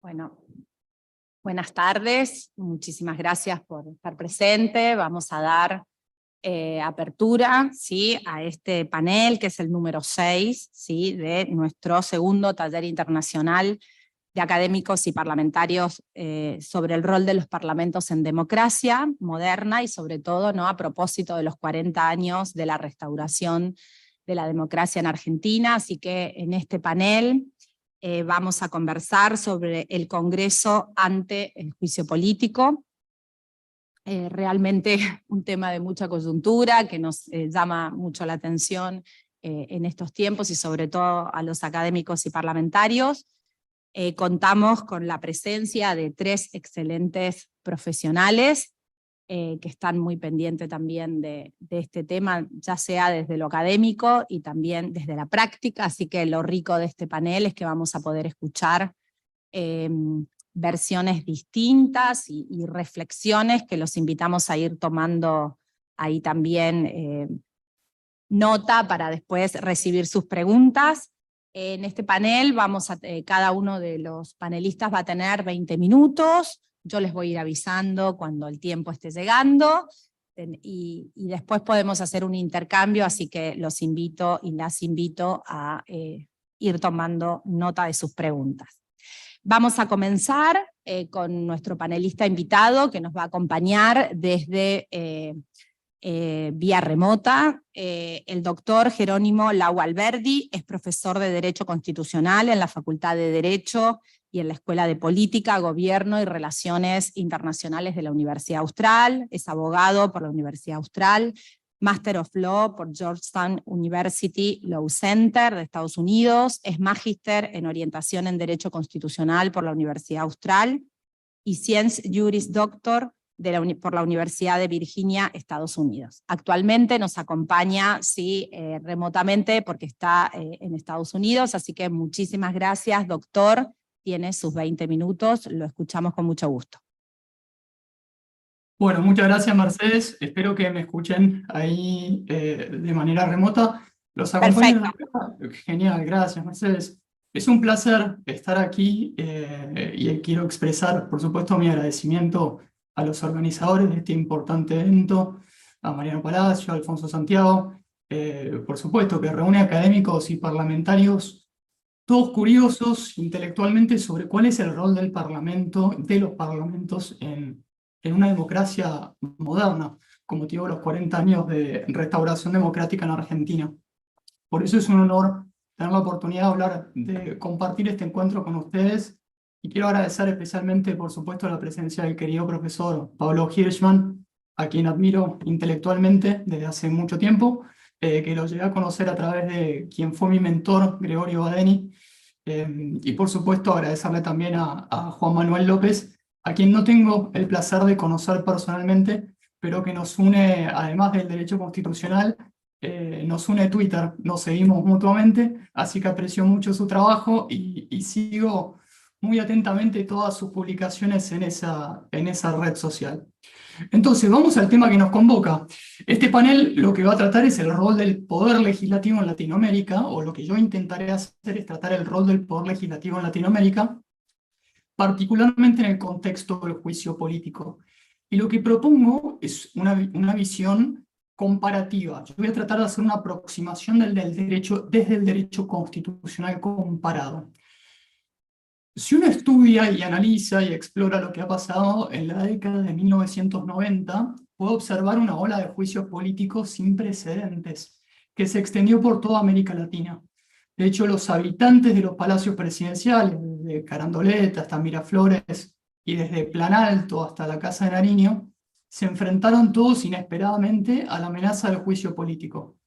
Bueno, buenas tardes, muchísimas gracias por estar presente. Vamos a dar apertura, ¿sí?, a este panel, que es el número 6, ¿sí?, de nuestro segundo taller internacional de académicos y parlamentarios sobre el rol de los parlamentos en democracia moderna y sobre todo, ¿no?, a propósito de los 40 años de la restauración de la democracia en Argentina. Así que en este panel vamos a conversar sobre el Congreso ante el juicio político. Realmente un tema de mucha coyuntura que nos llama mucho la atención en estos tiempos y sobre todo a los académicos y parlamentarios. Contamos con la presencia de 3 excelentes profesionales que están muy pendientes también de este tema, ya sea desde lo académico y también desde la práctica, así que lo rico de este panel es que vamos a poder escuchar versiones distintas y reflexiones que los invitamos a ir tomando ahí también nota para después recibir sus preguntas. En este panel cada uno de los panelistas va a tener 20 minutos, yo les voy a ir avisando cuando el tiempo esté llegando, y después podemos hacer un intercambio, así que los invito y las invito a ir tomando nota de sus preguntas. Vamos a comenzar con nuestro panelista invitado que nos va a acompañar desde vía remota. El doctor Jerónimo Lau Alberdi es profesor de Derecho Constitucional en la Facultad de Derecho y en la Escuela de Política, Gobierno y Relaciones Internacionales de la Universidad Austral, es abogado por la Universidad Austral, Master of Law por Georgetown University Law Center de Estados Unidos, es magíster en Orientación en Derecho Constitucional por la Universidad Austral y Science Juris Doctor por la Universidad de Virginia, Estados Unidos. Actualmente nos acompaña, sí, remotamente porque está en Estados Unidos, así que muchísimas gracias, doctor. Tiene sus 20 minutos, lo escuchamos con mucho gusto. Bueno, muchas gracias, Mercedes. Espero que me escuchen ahí de manera remota. Los acompaño. Genial, gracias, Mercedes. Es un placer estar aquí y quiero expresar, por supuesto, mi agradecimiento a los organizadores de este importante evento, a Mariano Palacio, a Alfonso Santiago, por supuesto, que reúne académicos y parlamentarios, todos curiosos intelectualmente sobre cuál es el rol del Parlamento, de los parlamentos en una democracia moderna, con motivo de los 40 años de restauración democrática en Argentina. Por eso es un honor tener la oportunidad de hablar, de compartir este encuentro con ustedes, y quiero agradecer especialmente, por supuesto, la presencia del querido profesor Pablo Hirschman, a quien admiro intelectualmente desde hace mucho tiempo, que lo llegué a conocer a través de quien fue mi mentor, Gregorio Badeni, y por supuesto agradecerle también a Juan Manuel López, a quien no tengo el placer de conocer personalmente, pero que nos une, además del derecho constitucional, nos une Twitter, nos seguimos mutuamente, así que aprecio mucho su trabajo y sigo muy atentamente todas sus publicaciones en esa red social. Entonces, vamos al tema que nos convoca. Este panel lo que va a tratar es el rol del poder legislativo en Latinoamérica, o lo que yo intentaré hacer es tratar el rol del poder legislativo en Latinoamérica, particularmente en el contexto del juicio político. Y lo que propongo es una visión comparativa. Yo voy a tratar de hacer una aproximación del derecho desde el derecho constitucional comparado. Si uno estudia y analiza y explora lo que ha pasado en la década de 1990, puede observar una ola de juicios políticos sin precedentes que se extendió por toda América Latina. De hecho, los habitantes de los palacios presidenciales, desde Carandolet hasta Miraflores y desde Plan Alto hasta la Casa de Nariño, se enfrentaron todos inesperadamente a la amenaza del juicio político.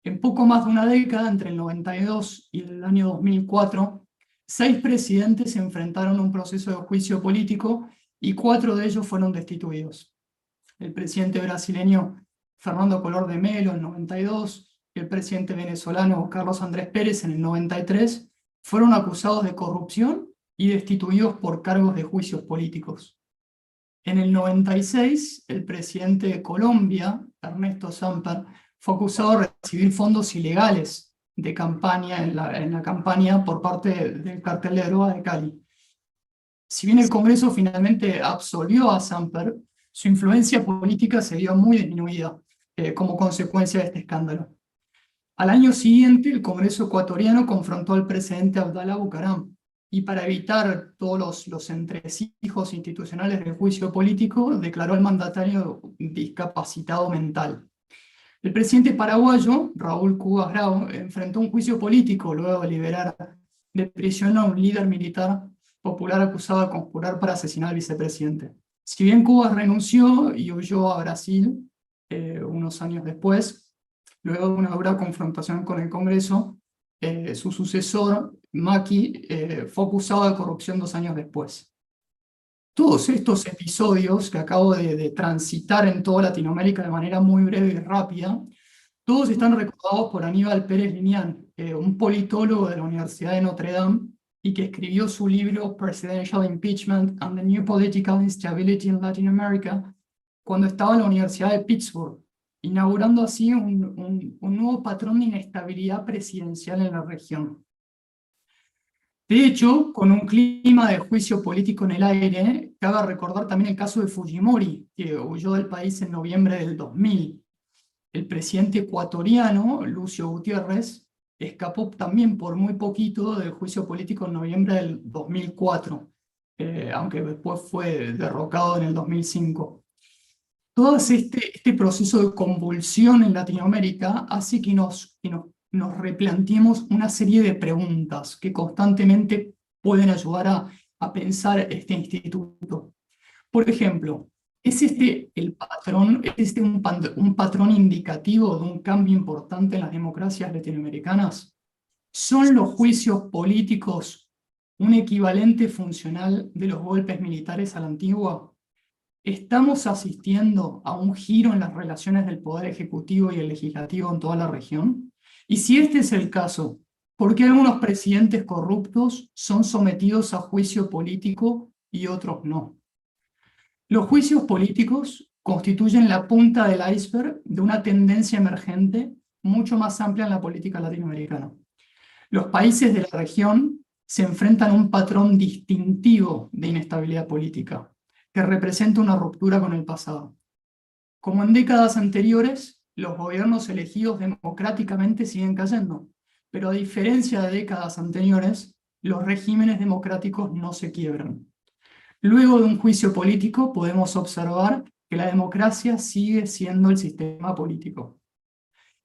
En poco más de una década, entre el 92 y el año 2004, 6 presidentes se enfrentaron a un proceso de juicio político y 4 de ellos fueron destituidos. El presidente brasileño Fernando Collor de Mello en el 92 y el presidente venezolano Carlos Andrés Pérez en el 93 fueron acusados de corrupción y destituidos por cargos de juicios políticos. En el 96, el presidente de Colombia, Ernesto Samper, fue acusado de recibir fondos ilegales de campaña en la campaña por parte del cartel de droga de Cali. Si bien el Congreso finalmente absolvió a Samper, su influencia política se vio muy disminuida como consecuencia de este escándalo. Al año siguiente, el Congreso ecuatoriano confrontó al presidente Abdalá Bucaram, y para evitar todos los entresijos institucionales del juicio político, declaró al mandatario discapacitado mental. El presidente paraguayo, Raúl Cubas Grau, enfrentó un juicio político luego de liberar de prisión a un líder militar popular acusado de conjurar para asesinar al vicepresidente. Si bien Cubas renunció y huyó a Brasil unos años después, luego de una dura confrontación con el Congreso, su sucesor, Macri, fue acusado de corrupción 2 años después. Todos estos episodios que acabo de transitar en toda Latinoamérica de manera muy breve y rápida, todos están recordados por Aníbal Pérez Linián, un politólogo de la Universidad de Notre Dame, y que escribió su libro Presidential Impeachment and the New Political Instability in Latin America cuando estaba en la Universidad de Pittsburgh, inaugurando así un nuevo patrón de inestabilidad presidencial en la región. De hecho, con un clima de juicio político en el aire, cabe recordar también el caso de Fujimori, que huyó del país en noviembre del 2000. El presidente ecuatoriano, Lucio Gutiérrez, escapó también por muy poquito del juicio político en noviembre del 2004, aunque después fue derrocado en el 2005. Todo este proceso de convulsión en Latinoamérica hace que nos replanteemos una serie de preguntas que constantemente pueden ayudar a pensar este instituto. Por ejemplo, ¿es este un patrón indicativo de un cambio importante en las democracias latinoamericanas? ¿Son los juicios políticos un equivalente funcional de los golpes militares a la antigua? ¿Estamos asistiendo a un giro en las relaciones del Poder Ejecutivo y el Legislativo en toda la región? Y si este es el caso, ¿por qué algunos presidentes corruptos son sometidos a juicio político y otros no? Los juicios políticos constituyen la punta del iceberg de una tendencia emergente mucho más amplia en la política latinoamericana. Los países de la región se enfrentan a un patrón distintivo de inestabilidad política, que representa una ruptura con el pasado. Como en décadas anteriores, los gobiernos elegidos democráticamente siguen cayendo, pero a diferencia de décadas anteriores, los regímenes democráticos no se quiebran. Luego de un juicio político podemos observar que la democracia sigue siendo el sistema político.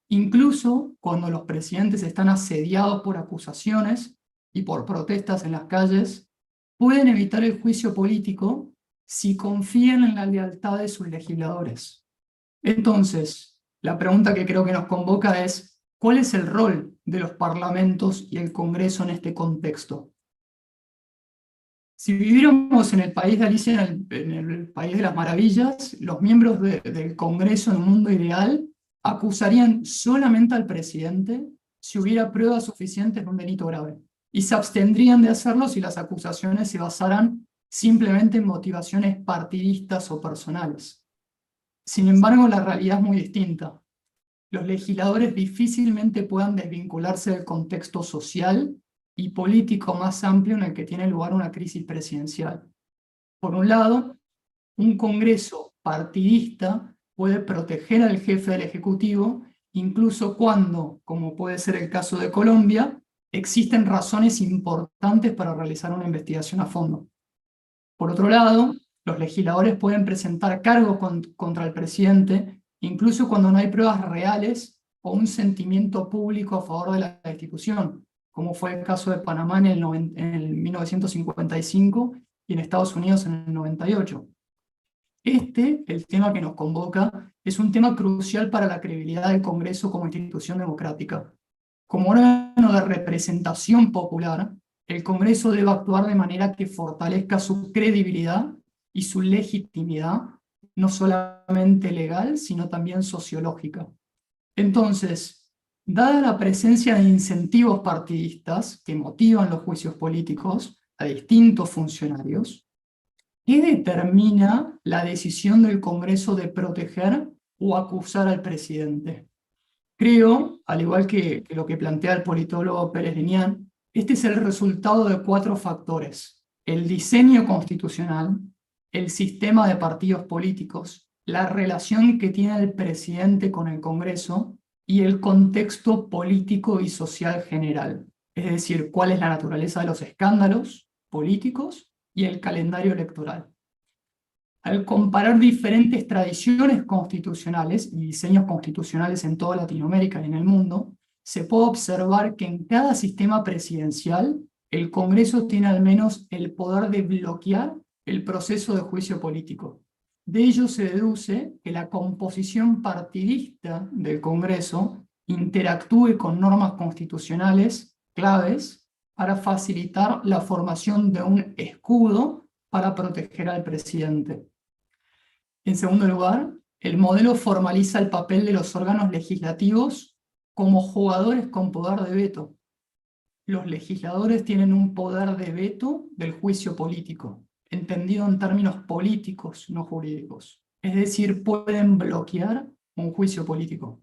Incluso cuando los presidentes están asediados por acusaciones y por protestas en las calles, pueden evitar el juicio político si confían en la lealtad de sus legisladores. Entonces, la pregunta que creo que nos convoca es, ¿cuál es el rol de los parlamentos y el Congreso en este contexto? Si viviéramos en el país de Alicia, en el país de las maravillas, los miembros del Congreso en un mundo ideal acusarían solamente al presidente si hubiera pruebas suficientes de un delito grave, y se abstendrían de hacerlo si las acusaciones se basaran simplemente en motivaciones partidistas o personales. Sin embargo, la realidad es muy distinta. Los legisladores difícilmente puedan desvincularse del contexto social y político más amplio en el que tiene lugar una crisis presidencial. Por un lado, un Congreso partidista puede proteger al jefe del Ejecutivo incluso cuando, como puede ser el caso de Colombia, existen razones importantes para realizar una investigación a fondo. Por otro lado, los legisladores pueden presentar cargos contra el presidente incluso cuando no hay pruebas reales o un sentimiento público a favor de la institución, como fue el caso de Panamá en el 1955 y en Estados Unidos en el 98. El tema que nos convoca, es un tema crucial para la credibilidad del Congreso como institución democrática. Como órgano de representación popular, el Congreso debe actuar de manera que fortalezca su credibilidad y su legitimidad, no solamente legal, sino también sociológica. Entonces, dada la presencia de incentivos partidistas que motivan los juicios políticos a distintos funcionarios, ¿qué determina la decisión del Congreso de proteger o acusar al presidente? Creo, al igual que lo que plantea el politólogo Pérez Liñán, este es el resultado de 4 factores: el diseño constitucional, el sistema de partidos políticos, la relación que tiene el presidente con el Congreso y el contexto político y social general. Es decir, cuál es la naturaleza de los escándalos políticos y el calendario electoral. Al comparar diferentes tradiciones constitucionales y diseños constitucionales en toda Latinoamérica y en el mundo, se puede observar que en cada sistema presidencial el Congreso tiene al menos el poder de bloquear el proceso de juicio político. De ello se deduce que la composición partidista del Congreso interactúe con normas constitucionales claves para facilitar la formación de un escudo para proteger al presidente. En segundo lugar, el modelo formaliza el papel de los órganos legislativos como jugadores con poder de veto. Los legisladores tienen un poder de veto del juicio político, entendido en términos políticos, no jurídicos. Es decir, pueden bloquear un juicio político.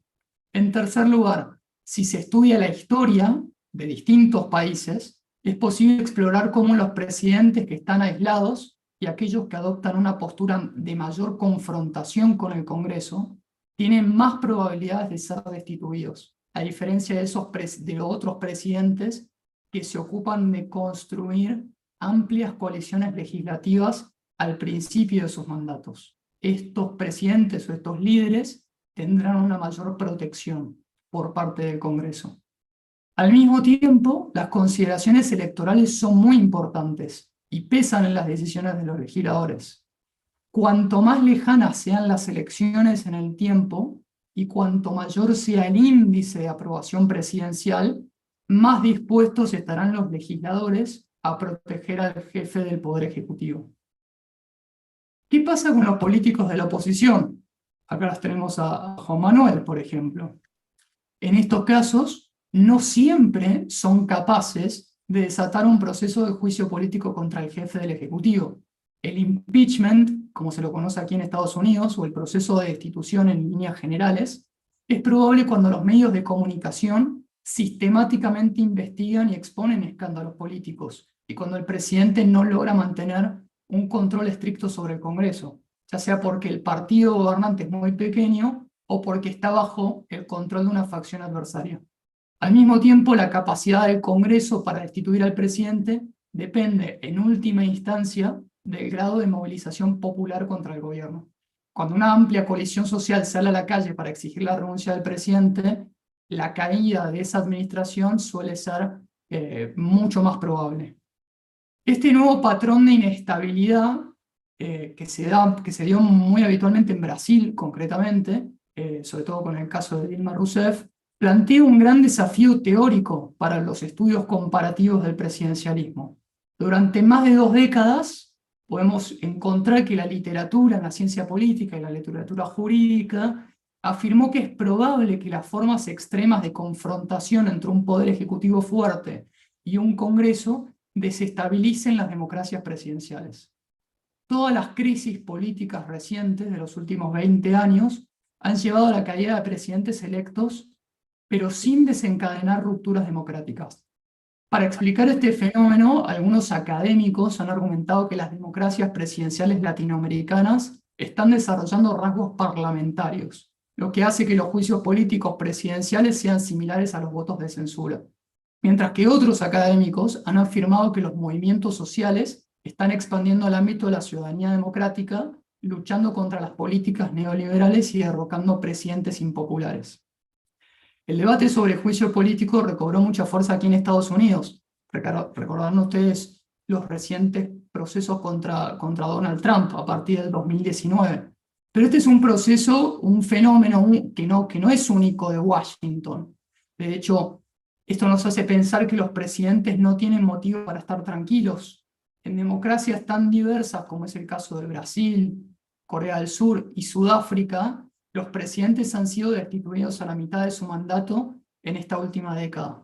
En tercer lugar, si se estudia la historia de distintos países, es posible explorar cómo los presidentes que están aislados y aquellos que adoptan una postura de mayor confrontación con el Congreso tienen más probabilidades de ser destituidos, a diferencia de otros presidentes que se ocupan de construir amplias coaliciones legislativas al principio de sus mandatos. Estos presidentes o estos líderes tendrán una mayor protección por parte del Congreso. Al mismo tiempo, las consideraciones electorales son muy importantes y pesan en las decisiones de los legisladores. Cuanto más lejanas sean las elecciones en el tiempo y cuanto mayor sea el índice de aprobación presidencial, más dispuestos estarán los legisladores a proteger al jefe del Poder Ejecutivo. ¿Qué pasa con los políticos de la oposición? Acá las tenemos a Juan Manuel, por ejemplo. En estos casos, no siempre son capaces de desatar un proceso de juicio político contra el jefe del Ejecutivo. El impeachment, como se lo conoce aquí en Estados Unidos, o el proceso de destitución en líneas generales, es probable cuando los medios de comunicación sistemáticamente investigan y exponen escándalos políticos, y cuando el presidente no logra mantener un control estricto sobre el Congreso, ya sea porque el partido gobernante es muy pequeño o porque está bajo el control de una facción adversaria. Al mismo tiempo, la capacidad del Congreso para destituir al presidente depende, en última instancia, del grado de movilización popular contra el gobierno. Cuando una amplia coalición social sale a la calle para exigir la renuncia del presidente, la caída de esa administración suele ser mucho más probable. Este nuevo patrón de inestabilidad que se dio muy habitualmente en Brasil, concretamente, sobre todo con el caso de Dilma Rousseff, plantea un gran desafío teórico para los estudios comparativos del presidencialismo. Durante más de 2 décadas podemos encontrar que la literatura, la ciencia política y la literatura jurídica afirmó que es probable que las formas extremas de confrontación entre un poder ejecutivo fuerte y un Congreso desestabilicen las democracias presidenciales. Todas las crisis políticas recientes de los últimos 20 años han llevado a la caída de presidentes electos, pero sin desencadenar rupturas democráticas. Para explicar este fenómeno, algunos académicos han argumentado que las democracias presidenciales latinoamericanas están desarrollando rasgos parlamentarios, lo que hace que los juicios políticos presidenciales sean similares a los votos de censura. Mientras que otros académicos han afirmado que los movimientos sociales están expandiendo el ámbito de la ciudadanía democrática, luchando contra las políticas neoliberales y derrocando presidentes impopulares. El debate sobre juicio político recobró mucha fuerza aquí en Estados Unidos. Recordarán ustedes los recientes procesos contra Donald Trump a partir del 2019. Pero este es un proceso, un fenómeno que no es único de Washington. De hecho, esto nos hace pensar que los presidentes no tienen motivo para estar tranquilos. En democracias tan diversas como es el caso de Brasil, Corea del Sur y Sudáfrica, los presidentes han sido destituidos a la mitad de su mandato en esta última década.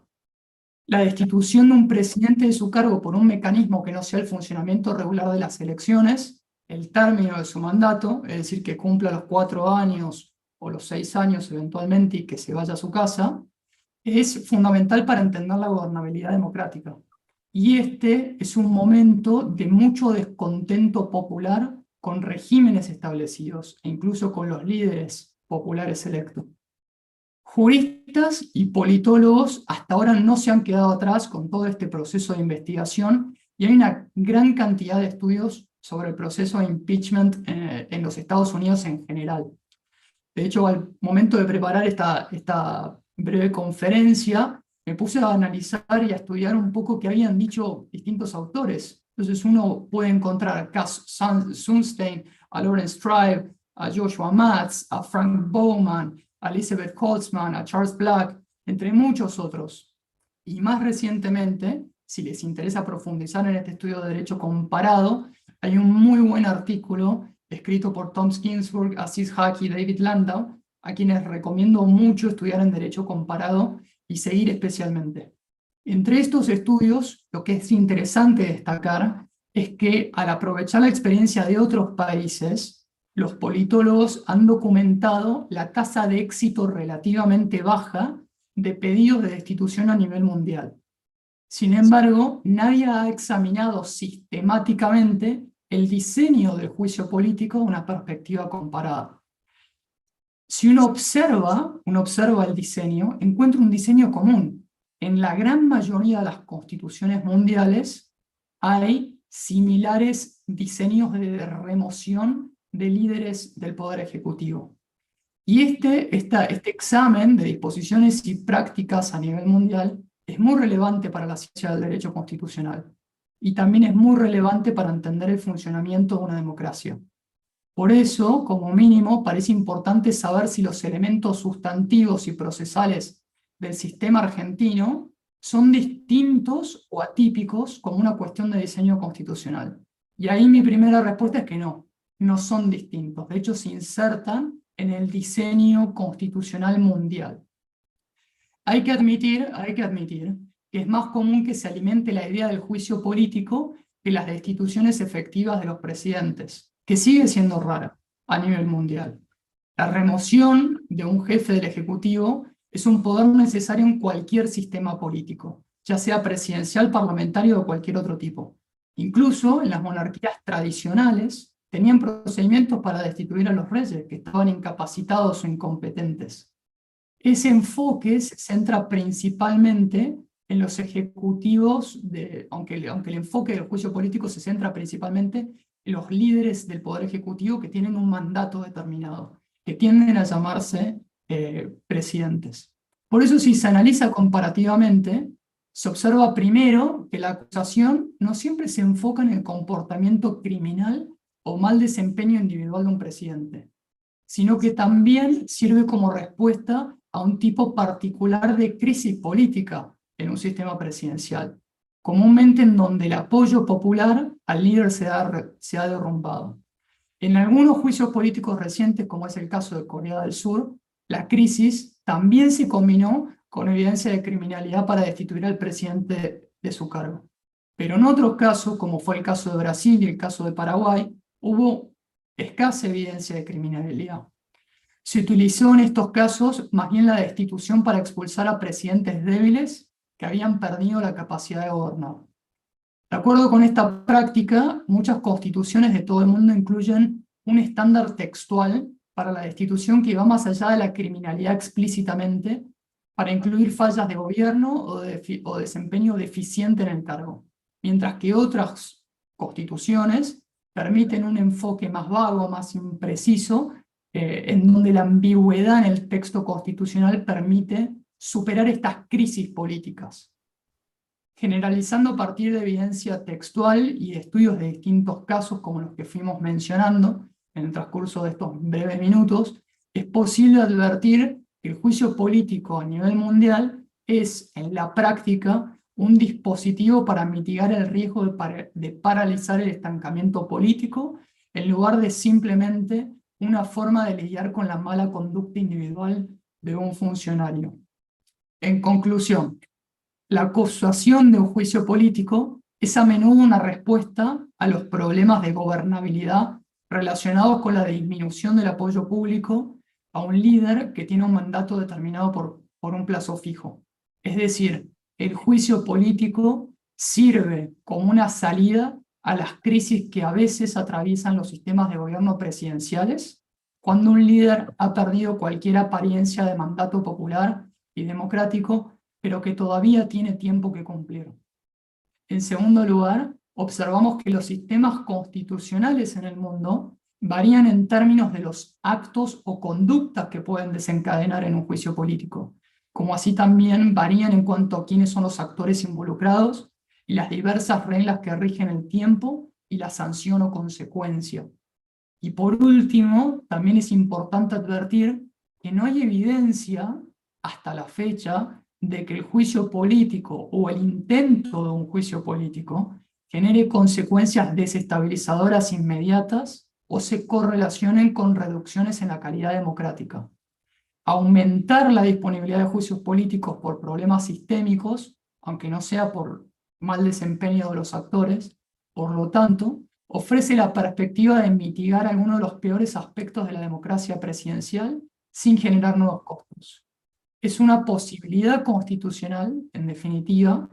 La destitución de un presidente de su cargo por un mecanismo que no sea el funcionamiento regular de las elecciones, el término de su mandato, es decir, que cumpla los 4 años o los 6 años eventualmente, y que se vaya a su casa, es fundamental para entender la gobernabilidad democrática. Y este es un momento de mucho descontento popular con regímenes establecidos, e incluso con los líderes populares electos. Juristas y politólogos hasta ahora no se han quedado atrás con todo este proceso de investigación, y hay una gran cantidad de estudios sobre el proceso de impeachment en los Estados Unidos en general. De hecho, al momento de preparar esta breve conferencia, me puse a analizar y a estudiar un poco qué habían dicho distintos autores. Entonces uno puede encontrar a Cass Sunstein, a Lawrence Tribe, a Joshua Matz, a Frank Bowman, a Elizabeth Holtzman, a Charles Black, entre muchos otros. Y más recientemente, si les interesa profundizar en este estudio de derecho comparado, hay un muy buen artículo escrito por Tom Ginsburg, Aziz Haki y David Landau, a quienes recomiendo mucho estudiar en derecho comparado y seguir especialmente. Entre estos estudios, lo que es interesante destacar es que al aprovechar la experiencia de otros países, los politólogos han documentado la tasa de éxito relativamente baja de pedidos de destitución a nivel mundial. Sin embargo, nadie ha examinado sistemáticamente el diseño del juicio político de una perspectiva comparada. Si uno observa el diseño, encuentra un diseño común. En la gran mayoría de las constituciones mundiales hay similares diseños de remoción de líderes del poder ejecutivo. Y este examen de disposiciones y prácticas a nivel mundial es muy relevante para la ciencia del derecho constitucional, y también es muy relevante para entender el funcionamiento de una democracia. Por eso, como mínimo, parece importante saber si los elementos sustantivos y procesales del sistema argentino son distintos o atípicos como una cuestión de diseño constitucional. Y ahí mi primera respuesta es que no son distintos. De hecho, se insertan en el diseño constitucional mundial. Hay que admitir que es más común que se alimente la idea del juicio político que las destituciones efectivas de los presidentes, que sigue siendo rara a nivel mundial. La remoción de un jefe del Ejecutivo es un poder necesario en cualquier sistema político, ya sea presidencial, parlamentario o cualquier otro tipo. Incluso en las monarquías tradicionales tenían procedimientos para destituir a los reyes que estaban incapacitados o incompetentes. Ese enfoque se centra principalmente en los ejecutivos, aunque el enfoque del juicio político se centra principalmente en los líderes del poder ejecutivo que tienen un mandato determinado, que tienden a llamarse presidentes. Por eso, si se analiza comparativamente, se observa primero que la acusación no siempre se enfoca en el comportamiento criminal o mal desempeño individual de un presidente, sino que también sirve como respuesta a un tipo particular de crisis política en un sistema presidencial, comúnmente en donde el apoyo popular al líder se ha derrumbado. En algunos juicios políticos recientes, como es el caso de Corea del Sur, la crisis también se combinó con evidencia de criminalidad para destituir al presidente de su cargo. Pero en otros casos, como fue el caso de Brasil y el caso de Paraguay, hubo escasa evidencia de criminalidad. Se utilizó en estos casos más bien la destitución para expulsar a presidentes débiles que habían perdido la capacidad de gobernar. De acuerdo con esta práctica, muchas constituciones de todo el mundo incluyen un estándar textual para la destitución que va más allá de la criminalidad explícitamente, para incluir fallas de gobierno o desempeño deficiente en el cargo, mientras que otras constituciones permiten un enfoque más vago, más impreciso, en donde la ambigüedad en el texto constitucional permite superar estas crisis políticas. Generalizando a partir de evidencia textual y estudios de distintos casos como los que fuimos mencionando en el transcurso de estos breves minutos, es posible advertir que el juicio político a nivel mundial es, en la práctica, un dispositivo para mitigar el riesgo de paralizar el estancamiento político, en lugar de simplemente una forma de lidiar con la mala conducta individual de un funcionario. En conclusión, la acusación de un juicio político es a menudo una respuesta a los problemas de gobernabilidad relacionados con la disminución del apoyo público a un líder que tiene un mandato determinado por un plazo fijo. Es decir, el juicio político sirve como una salida a las crisis que a veces atraviesan los sistemas de gobierno presidenciales, cuando un líder ha perdido cualquier apariencia de mandato popular y democrático, pero que todavía tiene tiempo que cumplir. En segundo lugar, observamos que los sistemas constitucionales en el mundo varían en términos de los actos o conductas que pueden desencadenar en un juicio político, como así también varían en cuanto a quiénes son los actores involucrados y las diversas reglas que rigen el tiempo y la sanción o consecuencia. Y por último, también es importante advertir que no hay evidencia hasta la fecha de que el juicio político o el intento de un juicio político genere consecuencias desestabilizadoras inmediatas o se correlacionen con reducciones en la calidad democrática. Aumentar la disponibilidad de juicios políticos por problemas sistémicos, aunque no sea por mal desempeño de los actores, por lo tanto, ofrece la perspectiva de mitigar algunos de los peores aspectos de la democracia presidencial sin generar nuevos costos. Es una posibilidad constitucional, en definitiva,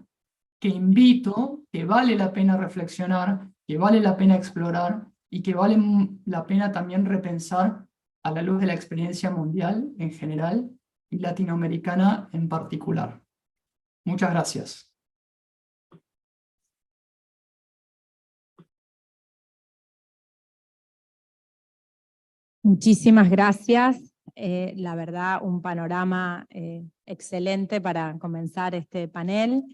que invito, que vale la pena reflexionar, que vale la pena explorar y que vale la pena también repensar a la luz de la experiencia mundial en general y latinoamericana en particular. Muchas gracias. Muchísimas gracias. La verdad, un panorama excelente para comenzar este panel.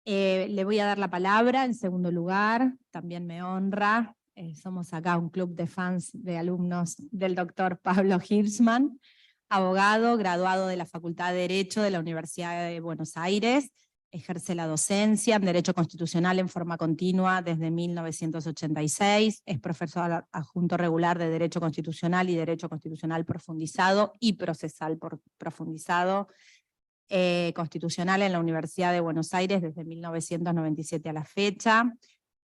Le voy a dar la palabra en segundo lugar, también me honra. Somos acá un club de fans de alumnos del doctor Pablo Hirschman, abogado, graduado de la Facultad de Derecho de la Universidad de Buenos Aires. Ejerce la docencia en Derecho Constitucional en forma continua desde 1986, es profesor adjunto regular de Derecho Constitucional y Derecho Constitucional Profundizado y Procesal Profundizado Constitucional en la Universidad de Buenos Aires desde 1997 a la fecha.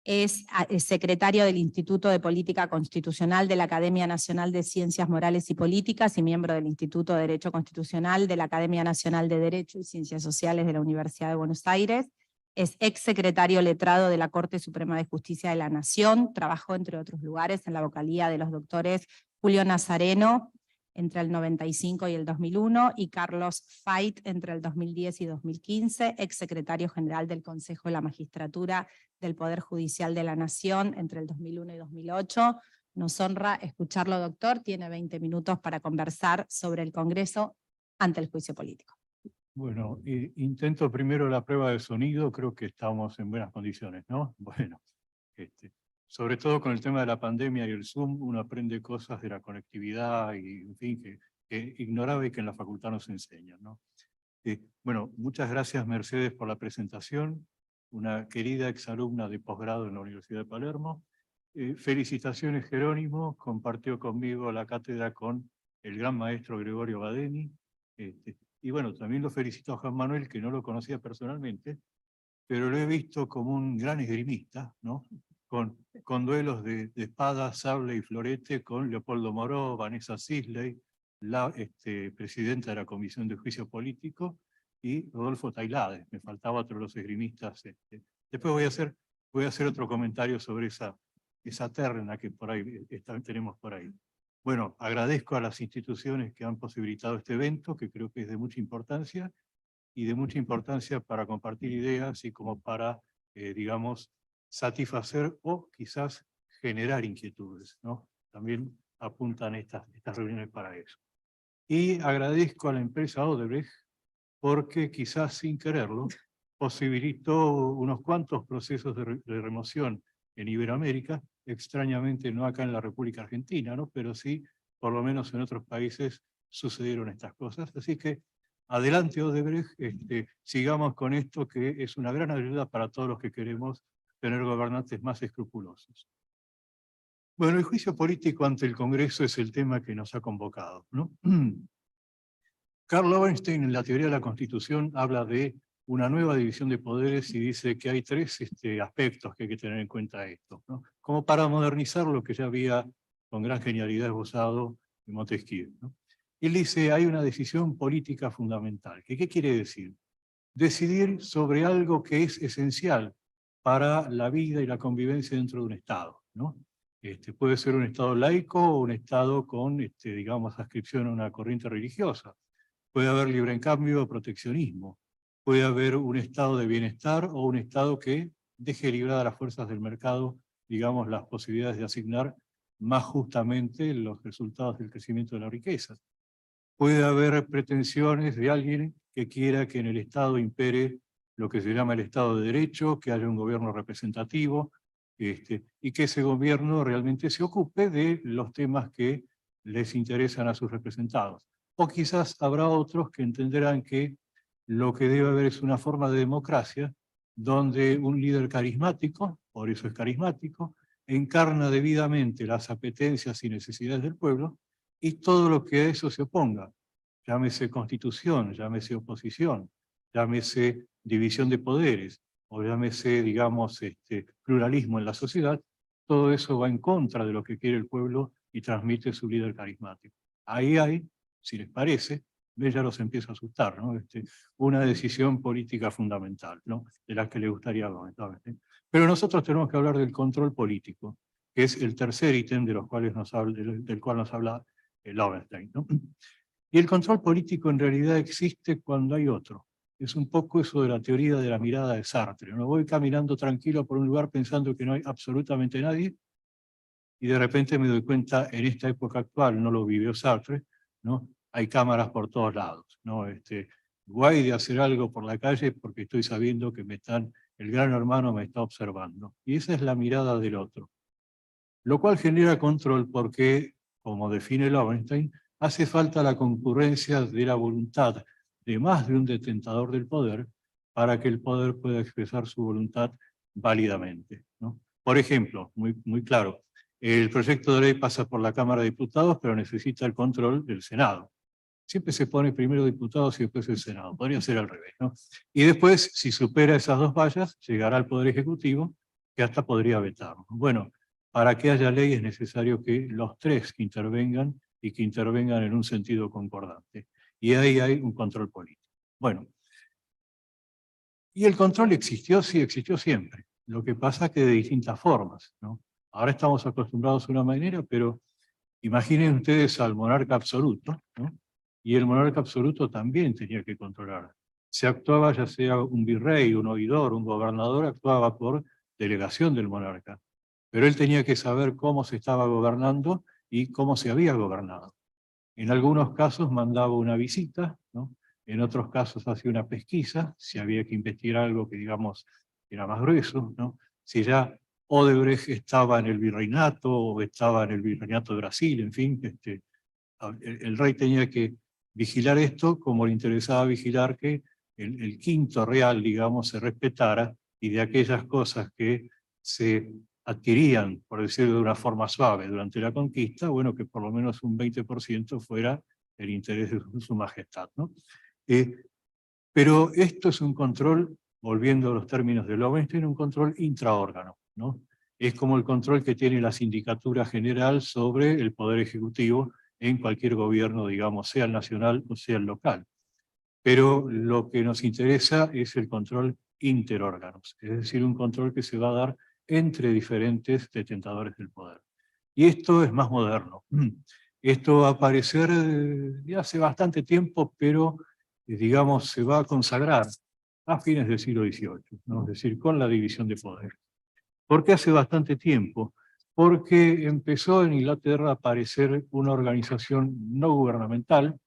Es secretario del Instituto de Política Constitucional de la Academia Nacional de Ciencias Morales y Políticas y miembro del Instituto de Derecho Constitucional de la Academia Nacional de Derecho y Ciencias Sociales de la Universidad de Buenos Aires. Es exsecretario letrado de la Corte Suprema de Justicia de la Nación. Trabajó, entre otros lugares, en la vocalía de los doctores Julio Nazareno entre el 95 y el 2001, y Carlos Fait entre el 2010 y 2015, exsecretario general del Consejo de la Magistratura del Poder Judicial de la Nación entre el 2001 y 2008. Nos honra escucharlo, doctor. Tiene 20 minutos para conversar sobre el Congreso ante el juicio político. Bueno, intento primero la prueba de sonido, creo que estamos en buenas condiciones, ¿no? Bueno, sobre todo con el tema de la pandemia y el Zoom, uno aprende cosas de la conectividad y, en fin, que ignoraba y que en la facultad nos enseñan, ¿no? Bueno, muchas gracias, Mercedes, por la presentación, una querida exalumna de posgrado en la Universidad de Palermo. Felicitaciones, Jerónimo, compartió conmigo la cátedra con el gran maestro Gregorio Badeni. Y bueno, también lo felicito a Juan Manuel, que no lo conocía personalmente, pero lo he visto como un gran esgrimista, ¿no? Con duelos de espada, sable y florete con Leopoldo Moró, Vanessa Sisley, la presidenta de la Comisión de Juicio Político, y Rodolfo Tailade. Me faltaba otro de los esgrimistas. Después voy a hacer otro comentario sobre esa terna que por ahí tenemos por ahí. Bueno, agradezco a las instituciones que han posibilitado este evento, que creo que es de mucha importancia, y de mucha importancia para compartir ideas y como para, digamos, satisfacer o quizás generar inquietudes, ¿no? También apuntan estas reuniones para eso. Y agradezco a la empresa Odebrecht porque quizás sin quererlo posibilitó unos cuantos procesos de remoción en Iberoamérica, extrañamente no acá en la República Argentina, ¿no? Pero sí, por lo menos en otros países sucedieron estas cosas. Así que adelante Odebrecht, sigamos con esto que es una gran ayuda para todos los que queremos tener gobernantes más escrupulosos. Bueno, el juicio político ante el Congreso es el tema que nos ha convocado, ¿no? Karl Lowenstein, en la teoría de la Constitución, habla de una nueva división de poderes y dice que hay tres aspectos que hay que tener en cuenta esto, ¿no? Como para modernizar lo que ya había con gran genialidad esbozado en Montesquieu, ¿no? Él dice, hay una decisión política fundamental. ¿Qué quiere decir? Decidir sobre algo que es esencial para la vida y la convivencia dentro de un Estado, ¿no? Puede ser un Estado laico o un Estado con, digamos, adscripción a una corriente religiosa. Puede haber libre en cambio o proteccionismo. Puede haber un estado de bienestar o un estado que deje libradas a las fuerzas del mercado, digamos, las posibilidades de asignar más justamente los resultados del crecimiento de la riqueza. Puede haber pretensiones de alguien que quiera que en el Estado impere lo que se llama el Estado de Derecho, que haya un gobierno representativo, y que ese gobierno realmente se ocupe de los temas que les interesan a sus representados. O quizás habrá otros que entenderán que lo que debe haber es una forma de democracia donde un líder carismático, por eso es carismático, encarna debidamente las apetencias y necesidades del pueblo y todo lo que a eso se oponga, llámese constitución, llámese oposición, llámese división de poderes, o llámese, digamos, pluralismo en la sociedad, todo eso va en contra de lo que quiere el pueblo y transmite su líder carismático. Ahí hay, si les parece, ya los empieza a asustar, ¿no? Una decisión política fundamental, ¿no? De las que le gustaría hablar. Pero nosotros tenemos que hablar del control político, que es el tercer ítem de los cuales del cual nos habla Lowenstein, ¿no? Y el control político en realidad existe cuando hay otro. Es un poco eso de la teoría de la mirada de Sartre. No voy caminando tranquilo por un lugar pensando que no hay absolutamente nadie, y de repente me doy cuenta, en esta época actual, no lo vivió Sartre, ¿no? Hay cámaras por todos lados, ¿no? Guay de hacer algo por la calle porque estoy sabiendo que el gran hermano me está observando. Y esa es la mirada del otro. Lo cual genera control porque, como define Lowenstein, hace falta la concurrencia de la voluntad de más de un detentador del poder para que el poder pueda expresar su voluntad válidamente, ¿no? Por ejemplo, muy claro, el proyecto de ley pasa por la Cámara de Diputados, pero necesita el control del Senado. Siempre se pone primero diputados y después el Senado. Podría ser al revés, ¿no? Y después, si supera esas dos vallas, llegará al Poder Ejecutivo, que hasta podría vetarlo. Bueno, para que haya ley es necesario que los tres intervengan y que intervengan en un sentido concordante. Y ahí hay un control político. Bueno, y el control existió, sí, existió siempre. Lo que pasa es que de distintas formas, ¿no? Ahora estamos acostumbrados a una manera, pero imaginen ustedes al monarca absoluto, ¿no? Y el monarca absoluto también tenía que controlar. Se actuaba, ya sea un virrey, un oidor, un gobernador, actuaba por delegación del monarca. Pero él tenía que saber cómo se estaba gobernando y cómo se había gobernado. En algunos casos mandaba una visita, ¿no? En otros casos hacía una pesquisa, si había que investigar algo que, digamos, era más grueso, ¿no? Si ya Odebrecht estaba en el virreinato o estaba en el virreinato de Brasil, en fin, el rey tenía que vigilar esto como le interesaba vigilar que el quinto real, digamos, se respetara y de aquellas cosas que se adquirían, por decirlo de una forma suave, durante la conquista, bueno, que por lo menos un 20% fuera el interés de su majestad, ¿no? Pero esto es un control, volviendo a los términos de Lowenstein, un control intraórgano, ¿no? Es como el control que tiene la Sindicatura General sobre el Poder Ejecutivo en cualquier gobierno, digamos, sea el nacional o sea el local. Pero lo que nos interesa es el control interórganos, es decir, un control que se va a dar entre diferentes detentadores del poder. Y esto es más moderno. Esto va a aparecer ya hace bastante tiempo, pero digamos se va a consagrar a fines del siglo XVIII, ¿no? Es decir, con la división de poderes. ¿Por qué hace bastante tiempo? Porque empezó en Inglaterra a aparecer una organización no gubernamental,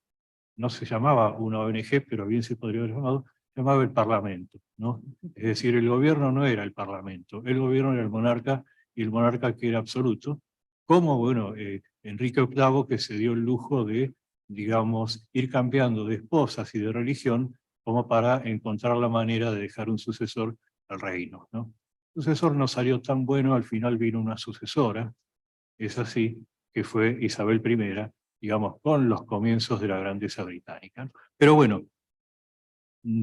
no se llamaba una ONG, pero bien se podría haber llamado, se llamaba el Parlamento, ¿no? Es decir, el gobierno no era el Parlamento, el gobierno era el monarca, y el monarca que era absoluto, como, bueno, Enrique VIII, que se dio el lujo de, digamos, ir cambiando de esposas y de religión, como para encontrar la manera de dejar un sucesor al reino, ¿no? El sucesor no salió tan bueno, al final vino una sucesora, es así, que fue Isabel I, digamos, con los comienzos de la grandeza británica. Pero bueno,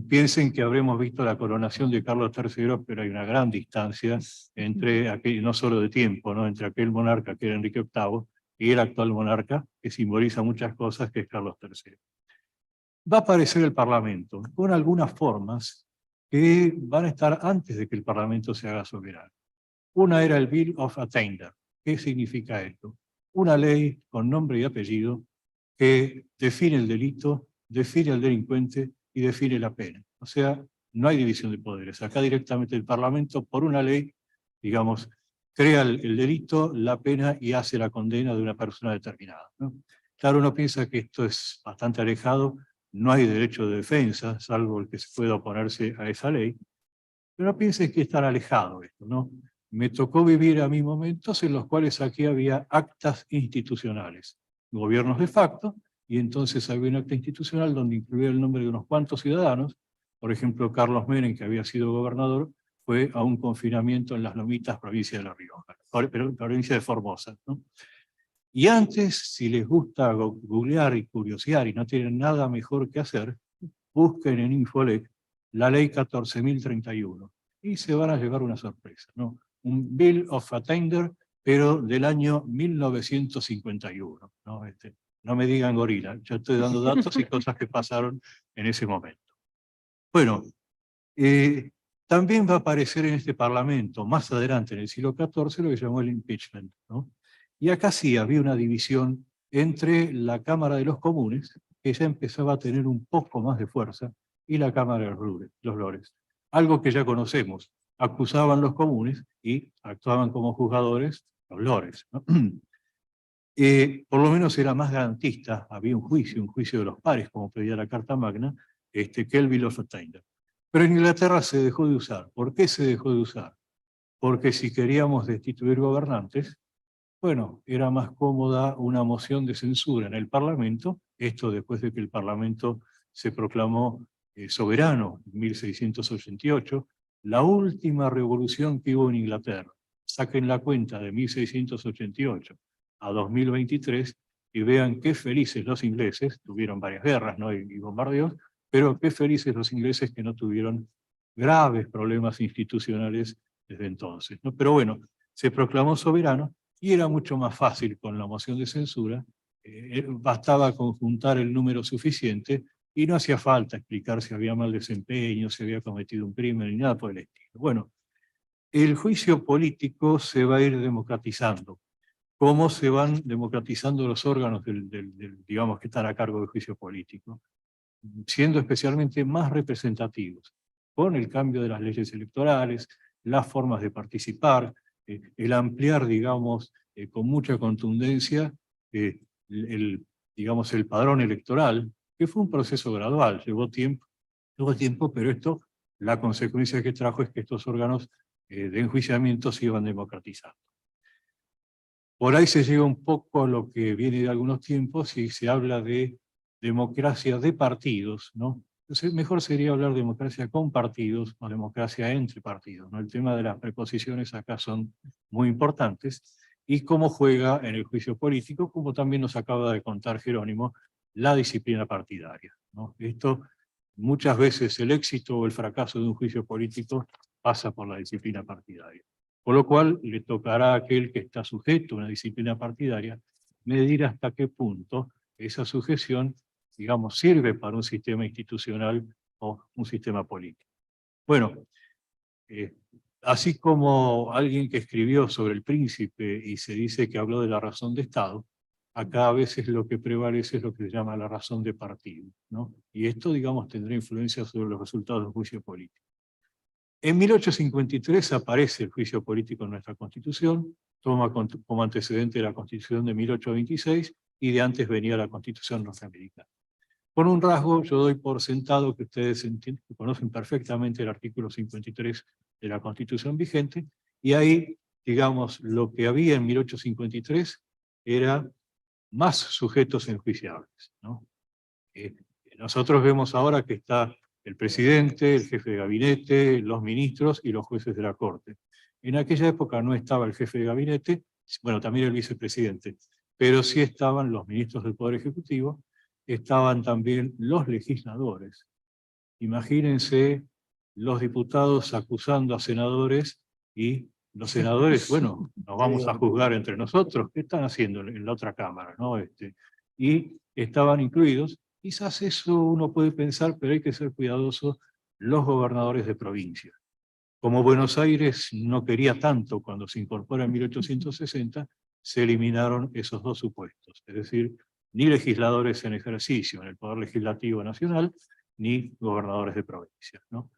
piensen que habremos visto la coronación de Carlos III, pero hay una gran distancia entre aquel, no solo de tiempo, ¿no? Entre aquel monarca que era Enrique VIII y el actual monarca, que simboliza muchas cosas, que es Carlos III. Va a aparecer el Parlamento con algunas formas que van a estar antes de que el Parlamento se haga soberano. Una era el Bill of Attainder. ¿Qué significa esto? Una ley con nombre y apellido que define el delito, define al delincuente y define la pena. O sea, no hay división de poderes. Acá directamente el Parlamento, por una ley, digamos, crea el delito, la pena y hace la condena de una persona determinada, ¿no? Claro, uno piensa que esto es bastante alejado, no hay derecho de defensa, salvo el que se pueda oponerse a esa ley, pero no piensen que es tan alejado esto, ¿no? Me tocó vivir a mí momentos en los cuales aquí había actas institucionales, gobiernos de facto, y entonces había un acta institucional donde incluía el nombre de unos cuantos ciudadanos. Por ejemplo, Carlos Menem, que había sido gobernador, fue a un confinamiento en Las Lomitas, provincia de La Rioja, provincia de Formosa, ¿no? Y antes, si les gusta googlear y curiosear y no tienen nada mejor que hacer, busquen en Infolec la ley 14.031 y se van a llevar una sorpresa, ¿no? Un Bill of Attainder, pero del año 1951, ¿no? No me digan gorila, yo estoy dando datos y cosas que pasaron en ese momento. Bueno, también va a aparecer en este Parlamento, más adelante en el siglo XIV, lo que se llamó el impeachment, ¿no? Y acá sí había una división entre la Cámara de los Comunes, que ya empezaba a tener un poco más de fuerza, y la Cámara de los Lores. Algo que ya conocemos. Acusaban los comunes y actuaban como juzgadores los lores, ¿no? Por lo menos era más garantista, había un juicio de los pares, como pedía la Carta Magna, que el Bill of Attainder. Pero en Inglaterra se dejó de usar. ¿Por qué se dejó de usar? Porque si queríamos destituir gobernantes, bueno, era más cómoda una moción de censura en el Parlamento, esto después de que el Parlamento se proclamó soberano en 1688, la última revolución que hubo en Inglaterra. Saquen la cuenta de 1688 a 2023 y vean qué felices los ingleses, tuvieron varias guerras, ¿no? y bombardeos, pero qué felices los ingleses que no tuvieron graves problemas institucionales desde entonces, ¿no? Pero bueno, se proclamó soberano y era mucho más fácil con la moción de censura, bastaba conjuntar el número suficiente y no hacía falta explicar si había mal desempeño, si había cometido un crimen ni nada por el estilo. Bueno, el juicio político se va a ir democratizando. ¿Cómo se van democratizando los órganos digamos, que están a cargo del juicio político? Siendo especialmente más representativos, con el cambio de las leyes electorales, las formas de participar, el ampliar, digamos, con mucha contundencia, digamos, el padrón electoral, que fue un proceso gradual, llevó tiempo, pero esto, la consecuencia que trajo es que estos órganos de enjuiciamiento se iban democratizando. Por ahí se llega un poco a lo que viene de algunos tiempos y se habla de democracia de partidos, ¿no? Entonces, mejor sería hablar de democracia con partidos o democracia entre partidos, ¿no? El tema de las preposiciones acá son muy importantes y cómo juega en el juicio político, como también nos acaba de contar Jerónimo, la disciplina partidaria, ¿no? Esto, muchas veces el éxito o el fracaso de un juicio político pasa por la disciplina partidaria. Por lo cual le tocará a aquel que está sujeto a una disciplina partidaria medir hasta qué punto esa sujeción, digamos, sirve para un sistema institucional o un sistema político. Bueno, así como alguien que escribió sobre el príncipe y se dice que habló de la razón de Estado, acá a veces lo que prevalece es lo que se llama la razón de partido, ¿no? Y esto, digamos, tendrá influencia sobre los resultados del juicio político. En 1853 aparece el juicio político en nuestra Constitución, toma como antecedente la Constitución de 1826 y de antes venía la Constitución norteamericana. Con un rasgo, yo doy por sentado que ustedes conocen perfectamente el artículo 53 de la Constitución vigente, y ahí, digamos, lo que había en 1853 era más sujetos enjuiciables, ¿no? Nosotros vemos ahora que está el presidente, el jefe de gabinete, los ministros y los jueces de la Corte. En aquella época no estaba el jefe de gabinete, bueno, también el vicepresidente, pero sí estaban los ministros del Poder Ejecutivo, estaban también los legisladores. Imagínense los diputados acusando a senadores y los senadores, bueno, nos vamos a juzgar entre nosotros, ¿qué están haciendo en la otra cámara? ¿No? Y estaban incluidos, quizás eso uno puede pensar, pero hay que ser cuidadoso, los gobernadores de provincia. Como Buenos Aires no quería tanto cuando se incorpora en 1860, se eliminaron esos dos supuestos, es decir, ni legisladores en ejercicio en el Poder Legislativo Nacional, ni gobernadores de provincia, ¿no?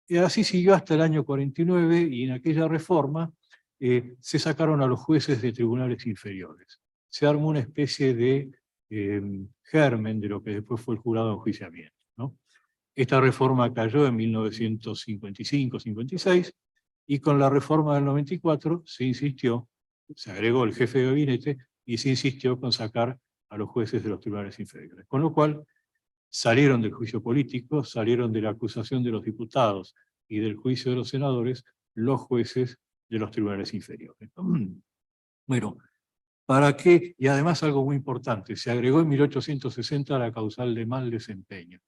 Y así siguió hasta el año 49, y en aquella reforma se sacaron a los jueces de tribunales inferiores. Se armó una especie de germen de lo que después fue el jurado de enjuiciamiento, ¿no? Esta reforma cayó en 1955-56, y con la reforma del 94 se insistió, se agregó el jefe de gabinete, y se insistió con sacar a los jueces de los tribunales inferiores. Con lo cual, salieron del juicio político, salieron de la acusación de los diputados y del juicio de los senadores, los jueces de los tribunales inferiores. Bueno, ¿para qué? Y además algo muy importante, se agregó en 1860 la causal de mal desempeño,